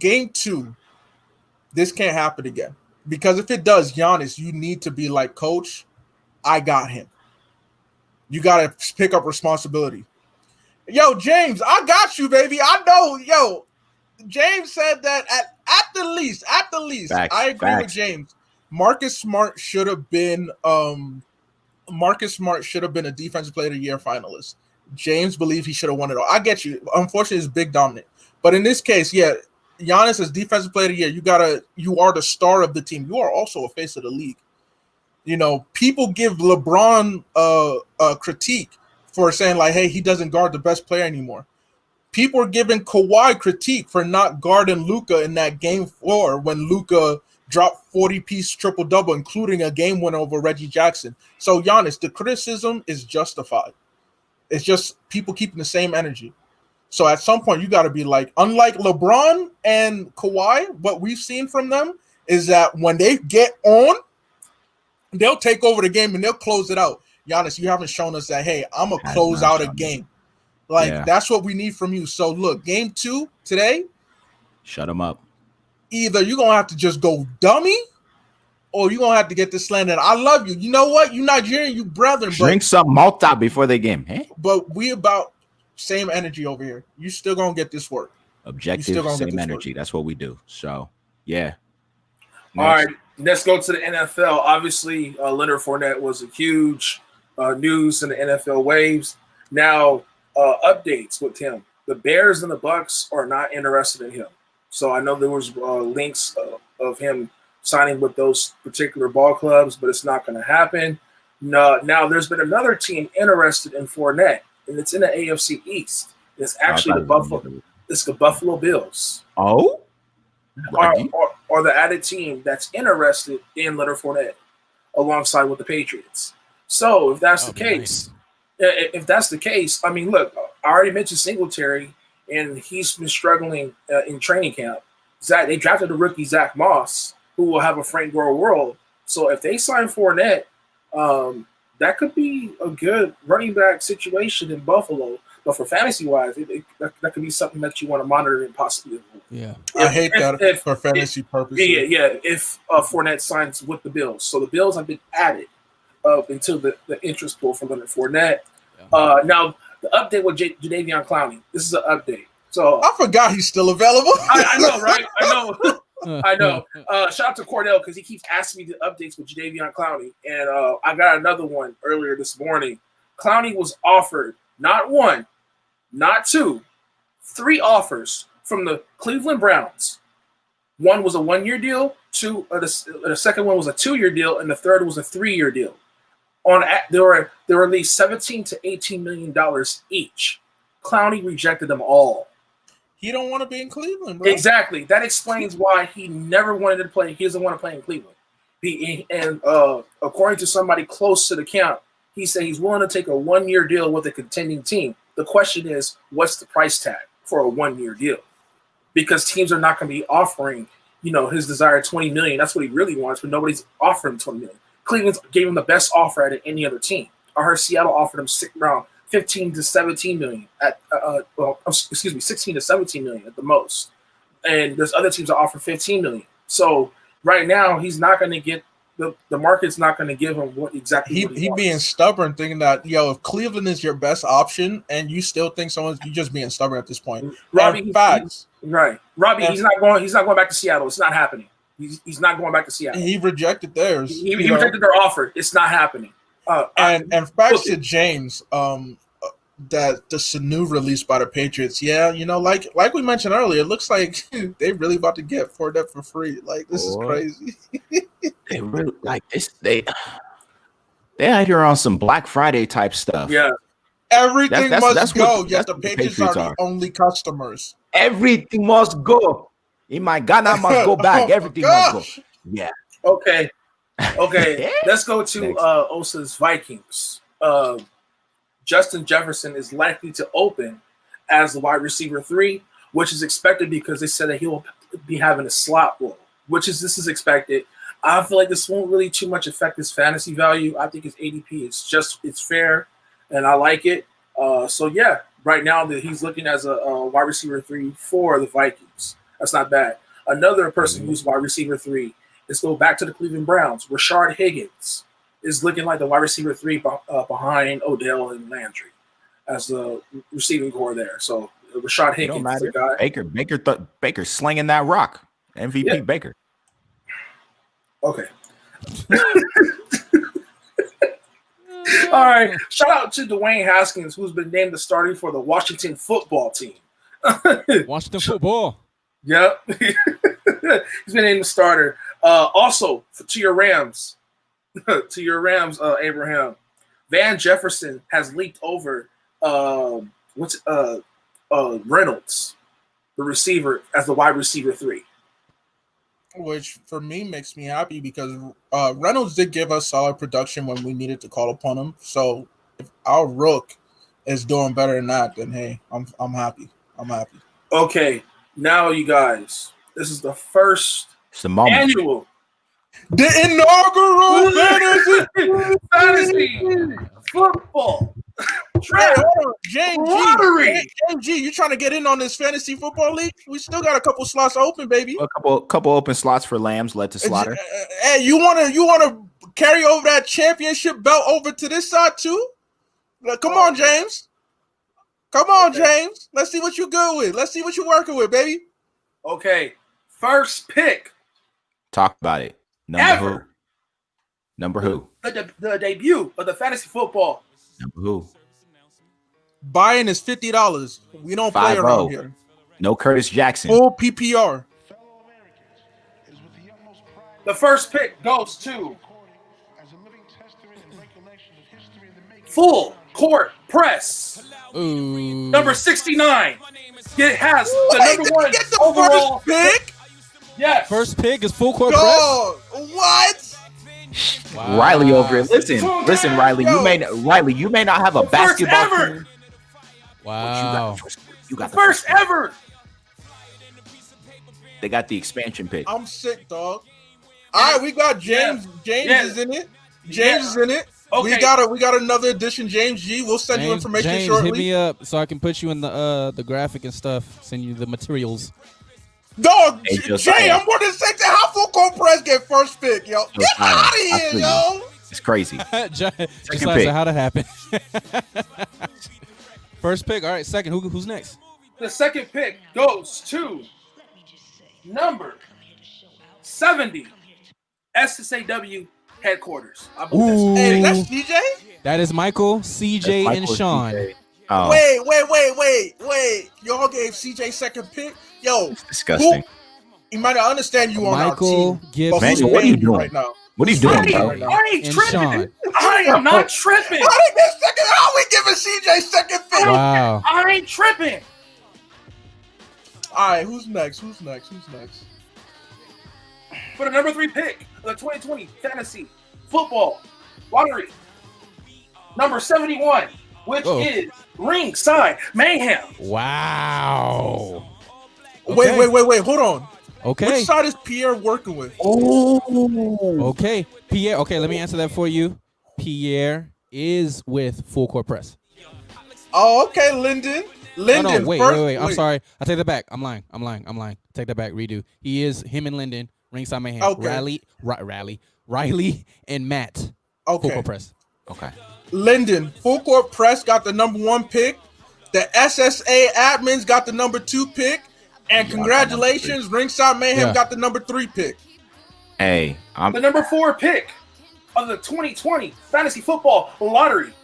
game 2, this can't happen again. Because if it does, Giannis, you need to be like, Coach, I got him. You got to pick up responsibility. Yo, James, I got you, baby. I know. Yo, James said that at the least, facts, I agree with James. Marcus Smart should have been a defensive player of the year finalist. James believed he should have won it all. I get you. Unfortunately, it's big dominant. But in this case, yeah, Giannis is defensive player of the year. You are the star of the team. You are also a face of the league. You know, people give LeBron a critique for saying like, hey, he doesn't guard the best player anymore. People are giving Kawhi critique for not guarding Luka in that game 4 when Luka dropped 40-piece triple-double, including a game winner over Reggie Jackson. So, Giannis, the criticism is justified. It's just people keeping the same energy. So, at some point, you got to be like, unlike LeBron and Kawhi, what we've seen from them is that when they get on, they'll take over the game and they'll close it out. Giannis, you haven't shown us that, hey, I'm going to close out a game. That's what we need from you. So, look, game 2 today. Shut him up. Either you're going to have to just go dummy or you're going to have to get this slant. And I love you. You know what? You Nigerian, you brethren. Drink some malta before the game. Hey? But we about same energy over here. You still going to get this work. Objective, same energy. That's what we do. So, yeah. Next. All right. Let's go to the NFL. Obviously, Leonard Fournette was a huge news in the NFL waves. Now, updates with him. The Bears and the Bucks are not interested in him. So I know there was links of him signing with those particular ball clubs, but it's not going to happen. No, now there's been another team interested in Fournette, and it's in the AFC East. It's actually the Buffalo Bills. Oh, or the added team that's interested in Leonard Fournette alongside with the Patriots. So if that's the case, I mean, look, I already mentioned Singletary, and he's been struggling in training camp. They drafted the rookie Zach Moss, who will have a Frank Gore world. So if they sign Fournette, that could be a good running back situation in Buffalo. But for fantasy-wise, that could be something that you want to monitor and possibly avoid. Yeah. I hate that for fantasy purposes. Yeah, if Fournette signs with the Bills. So the Bills have been added into the interest pool for Leonard Fournette. Yeah. Now, the update with Jadeveon Clowney. This is an update. So I forgot he's still available. I know, right? I know. Shout out to Cordell because he keeps asking me the updates with Jadeveon Clowney. And I got another one earlier this morning. Clowney was offered not 1, not 2, 3 offers from the Cleveland Browns. One was a 1-year deal. The second one was a 2-year deal, and the third was a 3-year deal. They were at least $17 to $18 million each. Clowney rejected them all. He don't want to be in Cleveland, bro. Exactly. That explains why he never wanted to play. He doesn't want to play in Cleveland. According to somebody close to the camp, he said he's willing to take a 1-year deal with a contending team. The question is, what's the price tag for a 1-year deal? Because teams are not going to be offering, his desired $20 million. That's what he really wants, but nobody's offering $20 million. Cleveland gave him the best offer out of any other team. I heard Seattle offered him around 15 to 17 million at 16 to 17 million at the most. And there's other teams that offer 15 million. So right now he's not going to get the market's not going to give him what exactly he being stubborn, thinking that if Cleveland is your best option and you still think you just being stubborn at this point. Robbie, facts. Right. Robbie, he's not going back to Seattle. It's not happening. He's not going back to Seattle. He rejected theirs. He rejected their offer. It's not happening. And facts to James, that the Sanu release by the Patriots, like we mentioned earlier, it looks like they really about to get Fournette for free. Like, this is crazy. They really like this. They out here on some Black Friday type stuff. Yeah, everything must go. Yet the Patriots are the only customers. Everything must go. In my Ghana must go back. Everything must go. Yeah. Okay. Let's go to Osa's Vikings. Justin Jefferson is likely to open as the wide receiver 3, which is expected because they said that he will be having a slot role, this is expected. I feel like this won't really too much affect his fantasy value. I think his ADP it's fair, and I like it. Right now that he's looking as a wide receiver 3 for the Vikings. That's not bad. Another person who's wide receiver 3. Let's go back to the Cleveland Browns. Rashard Higgins is looking like the wide receiver 3 behind Odell and Landry as the receiving core there. So Rashard Higgins is the guy. Baker slinging that rock. MVP Baker. Okay. All right. Shout out to Dwayne Haskins, who's been named the starter for the Washington football team. Washington football. Yep. He's been named the starter. Also, to your Rams, Abraham, Van Jefferson has leaked over Reynolds, the receiver, as the wide receiver 3. Which for me makes me happy because Reynolds did give us solid production when we needed to call upon him. So if our rook is doing better than that, then hey, I'm happy. I'm happy. Okay, now you guys, this is the first annual. The inaugural fantasy football. James G, you trying to get in on this fantasy football league? We still got a couple slots open, baby. A couple open slots for Lambs led to slaughter. Hey, you wanna carry over that championship belt over to this side too? Come on, James. Come on, James. Let's see what you're good with. Let's see what you're working with, baby. Okay, first pick. Talk about it. Number who? The debut of the fantasy football. Number who? Buying is $50. We don't play around here. No Curtis Jackson. Full PPR. The first pick goes to full court press. Ooh. Number 69. It has the number 1 overall pick. Yes. First pick is full court press. What? Wow. Riley over it. Listen, Riley. You may not have a basketball team. Wow. You got the first ever. They got the expansion pick. I'm sick, dog. All right, we got James. James is in it. James is in it. Okay. We got another edition, James G. We'll send you information shortly. Hit me up so I can put you in the graphic and stuff. Send you the materials. Dog, Jay, I'm more than sick to how full court press get first pick, yo. Get out of here, yo. It's crazy. Just like how that happened. First pick. All right, second. Who's next? The second pick goes to number 70, SSAW headquarters. Hey, that's DJ? That is Michael, CJ, and Sean. CJ. Oh. Wait. Y'all gave CJ second pick? Yo. It's disgusting. You might not understand you on Michael our team. Manuel, what are you doing right now? What are you doing, bro? I ain't tripping. I am not tripping. How we giving CJ second pick? Wow. I ain't tripping. All right, who's next? Who's next? For the number 3 pick of the 2020 fantasy football lottery, number 71, which is Ringside Mayhem. Wow. Okay. Wait. Hold on. Okay. Which side is Pierre working with? Okay. Pierre. Okay, let me answer that for you. Pierre is with Full Court Press. Oh, okay, Lyndon. No, wait. I'm sorry. I take that back. I'm lying. Take that back. Redo. He is him and Lyndon. Ringside Mayhem. Okay. Riley, and Matt. Okay. Full Court Press. Okay. Lyndon, Full Court Press got the number 1 pick. The SSA admins got the number 2 pick. And congratulations, Ringside Mayhem got the number 3 pick. Hey, the number 4 pick of the 2020 fantasy football lottery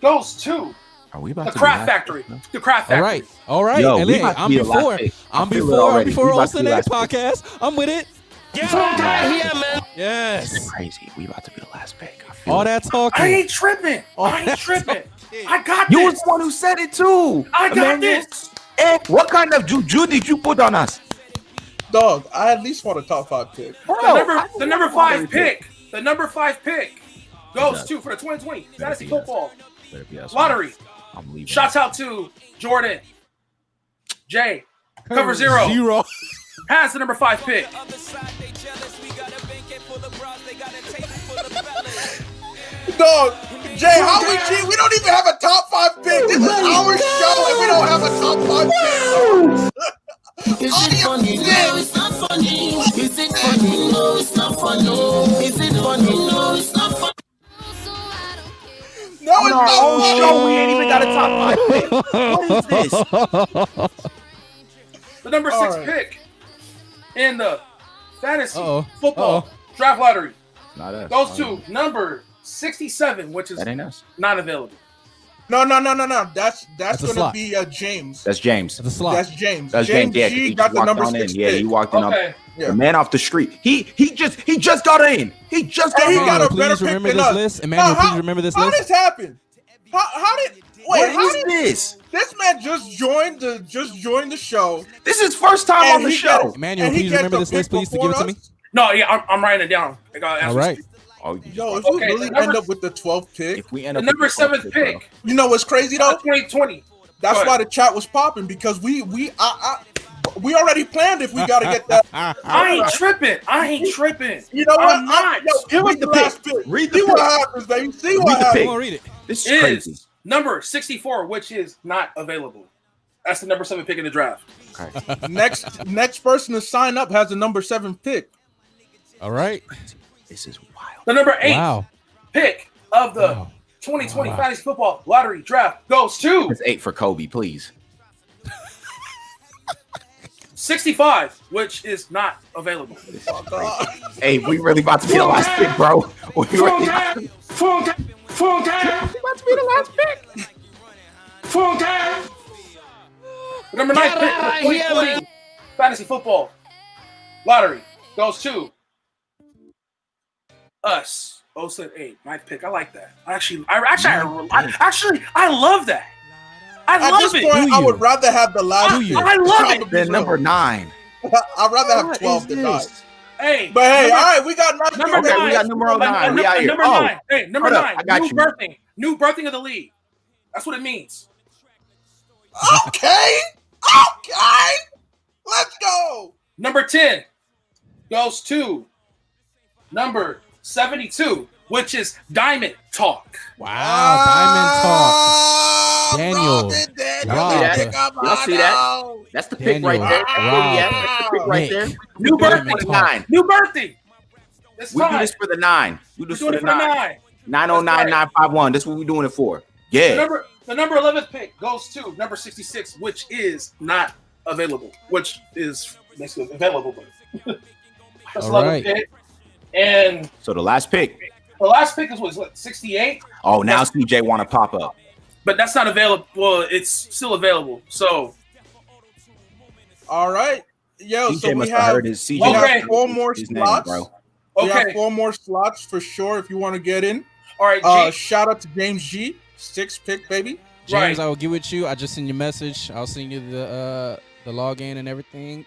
goes to the Craft Factory. The Craft Factory. All right. Yo, I'm before Olsen X podcast. I'm with it. Yes. It's crazy. We about to be the last pick. All that talking. I ain't tripping. I got this. You was the one who said it too. I got this. Hey, what kind of juju did you put on us? Dog, I at least want a top 5 pick. The number 5 pick. The number 5 pick goes to for the 2020 fantasy football lottery. I'm leaving. Shouts out to Jordan. Jay. Cover 0. Has the number 5 pick. Dog, Jay, how we cheat? We don't even have a top 5 pick. This is our show and we don't have a top 5 pick. Is it funny? No, it's not funny. Is it funny? No, it's not funny. Is it funny? No, it's not funny. No, it's not funny. Show, we ain't even got a top 5 pick. What is this? The number 6 pick in the fantasy football draft lottery goes to number 67, which is not available. No. That's gonna be James. That's James. That's a slot. That's James. That's James James. G got the number 6 pick. Yeah, he walked in. Okay. The man off the street. He just got in. He just got in. He got a better please pick remember than this us. list. Emmanuel, please remember this list. How this happened? How did this? This man just joined the show. This is first time on the show. Emmanuel, please remember this list, please, to give it to me. No, yeah, I'm writing it down. All right. Yo, if we really end up with the 12th pick, if we end the up number with 7th pick, you know what's crazy though? 2020. That's why the chat was popping because we already planned if we gotta get that. I ain't tripping. You know what? I'm not. Give us the last pick. Read See the what pick. happens, baby. See what happens. Read it. This is crazy. Number 64, which is not available. That's the number 7 pick in the draft. Okay. Next person to sign up has the number 7 pick. All right. This is wild. The number 8 pick of the 2020 fantasy football lottery draft goes to It's 8 for Kobe, please. 65, which is not available. Hey, we really about to be the last pick, bro. We really about to be the last pick. The number 9 pick of the 2020 fantasy football lottery goes to us. 078, 9th pick. I like that. I love that. I love At this it. point, I would rather have the last. I love it. Then number 9. I'd rather have 12 than 9. Hey, but hey, all right, we got number 9. We got number 9. We out here. Number 9. Hey, number 9. I got New you. birthing. New birthing of the league. That's what it means. Okay. Let's go. Number 10 goes to number 72, which is Diamond Talk. Wow, Diamond Talk. Daniel. Y'all see that? That's the pick right there. That's the pick right there. New birthday 9. New birthday. We do this for the 9. We do this for the 9. 909951. That's what we're doing it for. Yeah. The number 11th pick goes to number 66, which is not available. Which is basically available, but that's 11th pick. And so the last pick. The last pick is what 68. Oh, now CJ want to pop up. But that's not available. Well, it's still available. So all right. Yo, CJ so we must have heard his CJ 4 more slots. Name, bro. We have 4 more slots for sure if you want to get in. All right, shout out to James G. 6th pick, baby. James, I will get with you. I just sent you a message. I'll send you the the login and everything,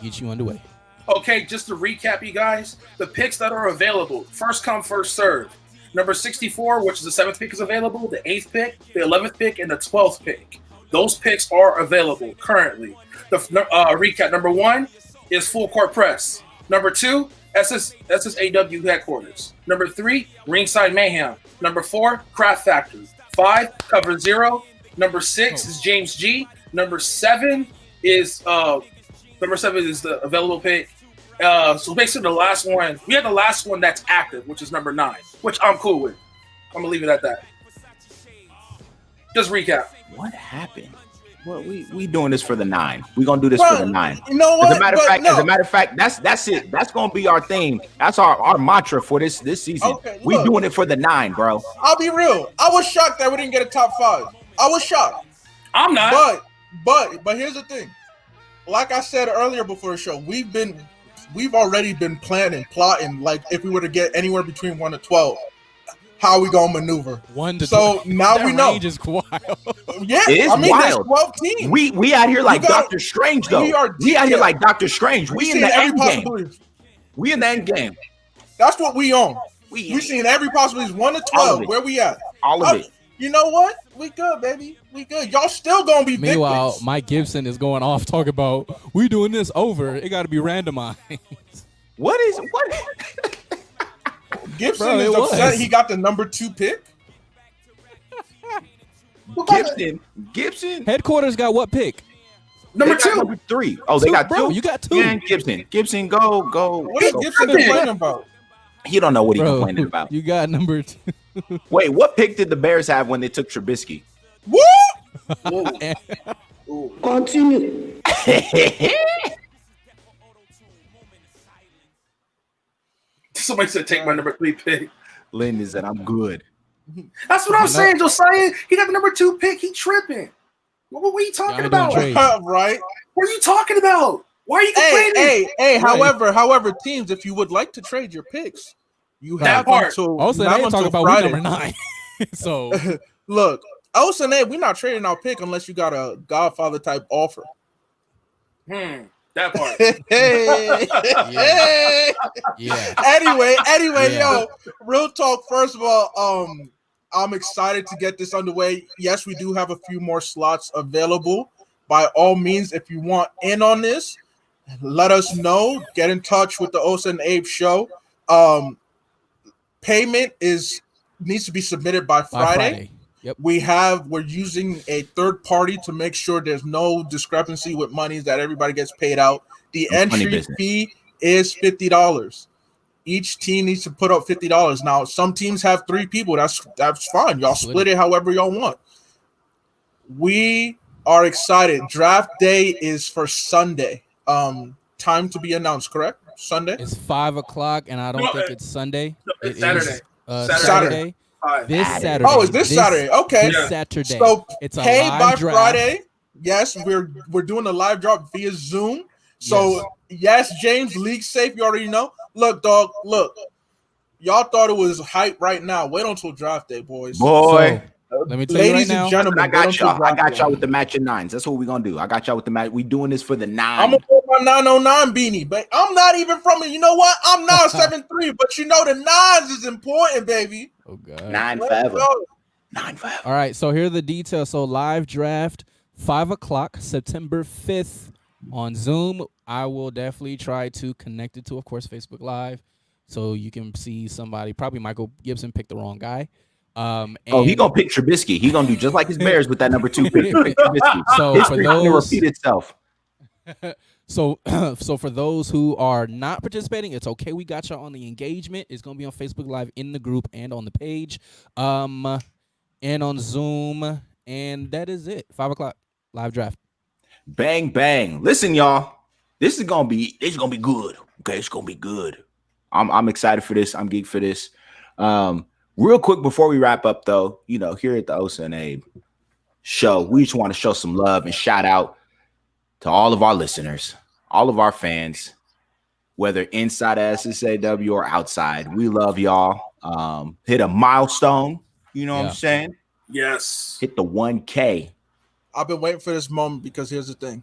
get you underway. Okay, just to recap, you guys, the picks that are available: first come, first serve. Number 64, which is the 7th pick, is available. The 8th pick, the 11th pick, and the 12th pick. Those picks are available currently. The recap: number 1 is Full Court Press. Number 2, SSAW Headquarters. Number 3, Ringside Mayhem. Number 4, Craft Factory. 5, Cover Zero. Number 6 is James G. Number 7 is the available pick. So basically the last one, we had the last one that's active, which is number 9, which I'm cool with. I'm gonna leave it at that. Just recap. What happened? Well, we doing this for the 9. We're gonna do this for the 9. You know what? As a matter of fact, that's it. That's gonna be our theme. That's our mantra for this season. Okay, we doing it for the 9, bro. I'll be real. I was shocked that we didn't get a top 5. I was shocked. I'm not. But here's the thing. Like I said earlier before the show, we've already been plotting. Like if we were to get anywhere between 1 to 12, how we gonna maneuver? 1 to 12. So now we know. Range is wild. Yeah, it is wild. 12 teams. We out here like Doctor Strange though. We out here like Doctor Strange. We in the end game. We in the end game. That's what we on. We seen every possibility. 1 to 12. Where we at? All of it. You know what? We good, baby. We good. Y'all still gonna be big. Meanwhile, Mike Gibson is going off talking about we doing this over. It got to be randomized. What? Gibson is upset he got the number 2 pick. Gibson. Headquarters got what pick? Number 2. Number 3. Oh, they got 2. You got 2. Yeah, Gibson, go. What is Gibson complaining about? He don't know what he's complaining about. You got number 2. Wait, what pick did the Bears have when they took Trubisky? What? Continue. Somebody said take my number 3 pick. Lyndon said I'm good. That's what I'm saying, Josiah. He got the number 2 pick. He tripping. What were you talking about? Right? What are you talking about? Why are you complaining? Hey. Right. However, teams, if you would like to trade your picks, you have until. Also, they talk about we number 9. So look, Osane, we're not trading our pick unless you got a Godfather type offer. That part. Yeah. Anyway, yo, real talk. First of all, I'm excited to get this underway. Yes, we do have a few more slots available. By all means, if you want in on this, let us know. Get in touch with the Osa and Abe show. Payment needs to be submitted by Friday. Yep. We're using a third party to make sure there's no discrepancy with monies, that everybody gets paid out. The entry fee is $50. Each team needs to put up $50. Now, some teams have 3 people. That's fine. Y'all split it however y'all want. We are excited. Draft day is for Sunday. Time to be announced, correct? Sunday? It's 5:00, and I don't think it's Sunday. No, it's Saturday. Saturday. This Saturday. Oh, it's this Saturday. Okay. This Saturday. So it's a pay live by draft. Friday. Yes, we're doing a live drop via Zoom. So yes, James, league safe. You already know. Look, dog. Look, y'all thought it was hype right now. Wait until draft day, boys. Boy. Let me tell you right now. and gentlemen, I got y'all with the matching 9s. That's what we're gonna do. I got y'all with the match. We doing this for the 9. I'm gonna put my 909 beanie, but I'm not even from it. You know what? I'm not 7'3", but you know the 9s is important, baby. Oh god. 9 forever. 9 forever. All right, so here are the details. So live draft, 5:00, September 5th on Zoom. I will definitely try to connect it to, of course, Facebook Live, so you can see somebody. Probably Michael Gibson picked the wrong guy. He gonna pick Trubisky. He gonna do just like his Bears with that number 2 pick. So history for those, gonna repeat itself. So for those who are not participating, it's okay. We got y'all on the engagement. It's gonna be on Facebook Live, in the group, and on the page, and on Zoom, and that is it. 5:00 live draft. Bang bang. Listen, y'all. This is gonna be good. Okay, it's gonna be good. I'm excited for this. I'm geeked for this. Real quick before we wrap up, though, here at the Osa and Abe show, we just want to show some love and shout out to all of our listeners, all of our fans, whether inside SSAW or outside. We love y'all. Hit a milestone. You know what I'm saying? Yes. Hit the 1K. I've been waiting for this moment because here's the thing.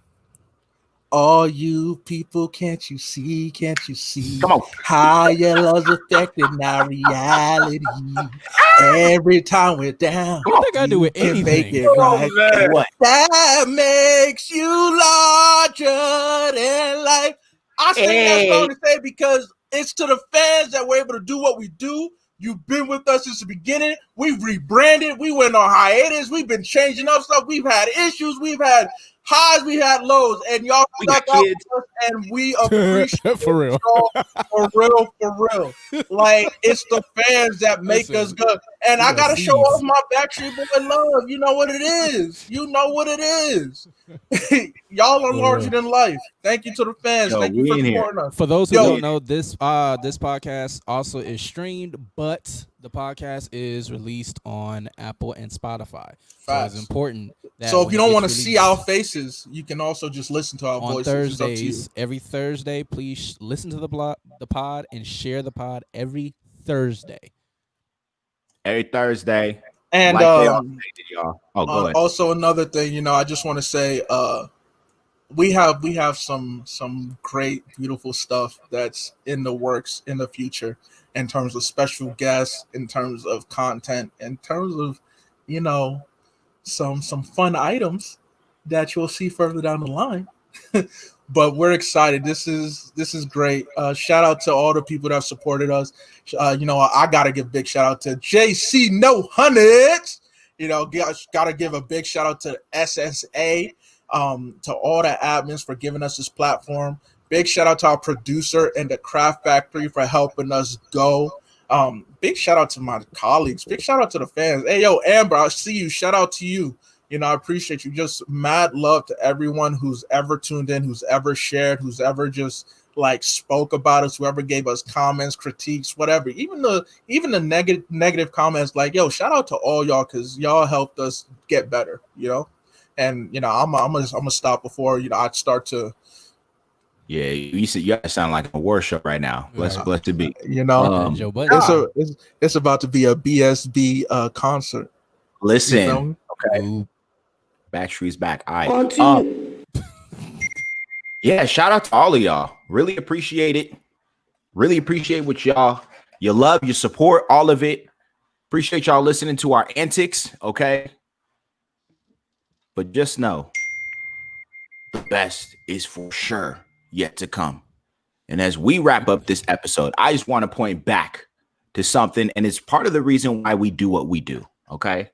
All you people, can't you see? Can't you see? Come on. How your love's affecting our reality. Every time we're down, What they gotta do with can make anything? it right. man. What? That makes you larger than life. I sing that song to say because it's to the fans that we're able to do what we do. You've been with us since the beginning. We've rebranded. We went on hiatus. We've been changing up stuff. We've had issues. We've had highs. We had lows. And y'all stuck out with us, and we appreciate For real. y'all. For real. Like, it's the fans that make us good. And I got to show off my Backstreet Boy love. You know what it is. Y'all are larger than life. Thank you to the fans. Yo, Thank you for we in here. supporting us. For those who don't know, this podcast also is streamed, but the podcast is released on Apple and Spotify. So it's important that so if you don't want to released see our faces, you can also just listen to our on voices. Thursdays. Every Thursday, please listen to the pod and share the pod every Thursday. Every Thursday. And y'all. Oh, go ahead. Also another thing, I just want to say, we have some great, beautiful stuff that's in the works in the future, in terms of special guests, in terms of content, in terms of, some fun items that you'll see further down the line. But we're excited. This is great. Shout out to all the people that have supported us. I gotta give a big shout out to JC No Hundreds. Gotta give a big shout out to SSA, to all the admins for giving us this platform. Big shout out to our producer and the Craft Factory for helping us go. Big shout out to my colleagues. Big shout out to the fans. Hey, yo, Amber, I see you. Shout out to you. I appreciate you. Just mad love to everyone who's ever tuned in, who's ever shared, who's ever just spoke about us, whoever gave us comments, critiques, whatever. Even the negative comments, yo, shout out to all y'all, because y'all helped us get better, And I'm gonna stop before I start to. Yeah, you sound like a war show right now. Blessed to be. It's about to be a BSB concert. Listen, okay. Backstreet's back. All right. Yeah, shout out to all of y'all. Really appreciate it. Really appreciate what you love, your support, all of it. Appreciate y'all listening to our antics, okay? But just know, the best is for sure yet to come. And as we wrap up this episode, I just want to point back to something, and it's part of the reason why we do what we do, okay?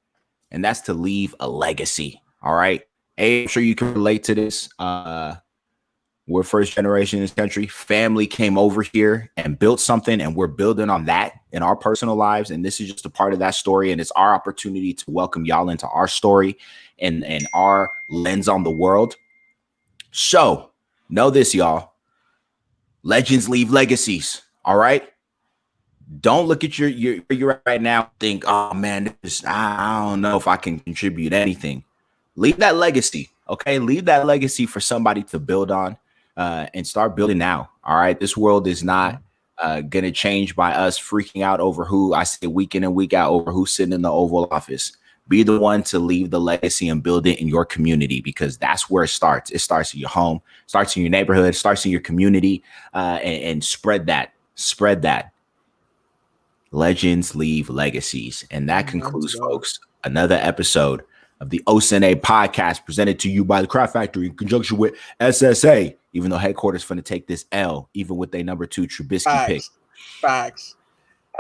And that's to leave a legacy, all right? I'm sure you can relate to this. We're first generation in this country. Family came over here and built something, and we're building on that in our personal lives. And this is just a part of that story. And it's our opportunity to welcome y'all into our story and our lens on the world. So know this, y'all. Legends leave legacies. All right. Don't look at where you're at right now. Think, oh man, I don't know if I can contribute anything. Leave that legacy. Okay. Leave that legacy for somebody to build on. And start building now. All right. This world is not going to change by us freaking out over who, I say week in and week out, over who's sitting in the Oval Office. Be the one to leave the legacy and build it in your community, because that's where it starts. It starts in your home, starts in your neighborhood, starts in your community, and spread that. Spread that. Legends leave legacies. And that concludes, folks, another episode of the OSNA podcast, presented to you by the Craft Factory in conjunction with SSA, even though headquarters finna take this L, even with their number 2 Trubisky pick. Facts.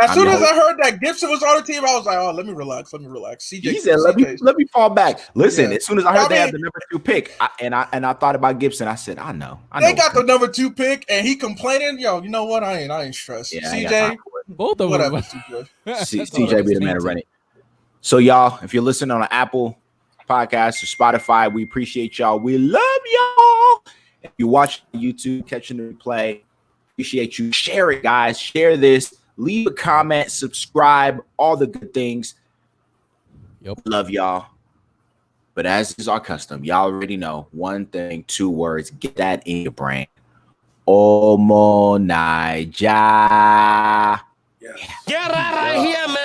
As soon as I heard that Gibson was on the team, I was like, oh, let me relax. CJ, he said, let me fall back. Listen, as soon as I heard they had the number 2 pick, I thought about Gibson, I said, I know. They got the number 2 pick, and he complaining. Yo, you know what? I ain't stressed. Yeah, CJ, both of whatever. them. CJ be the man to run it. So y'all, if you're listening on an Apple Podcast or Spotify, we appreciate y'all. We love y'all. If you watch YouTube, catching the replay, appreciate you. Share it, guys. Share this. Leave a comment, subscribe, all the good things. Yep. Love y'all. But as is our custom, y'all already know, one thing, 2 words. Get that in your brain. Omo Naija. Get out of here, man.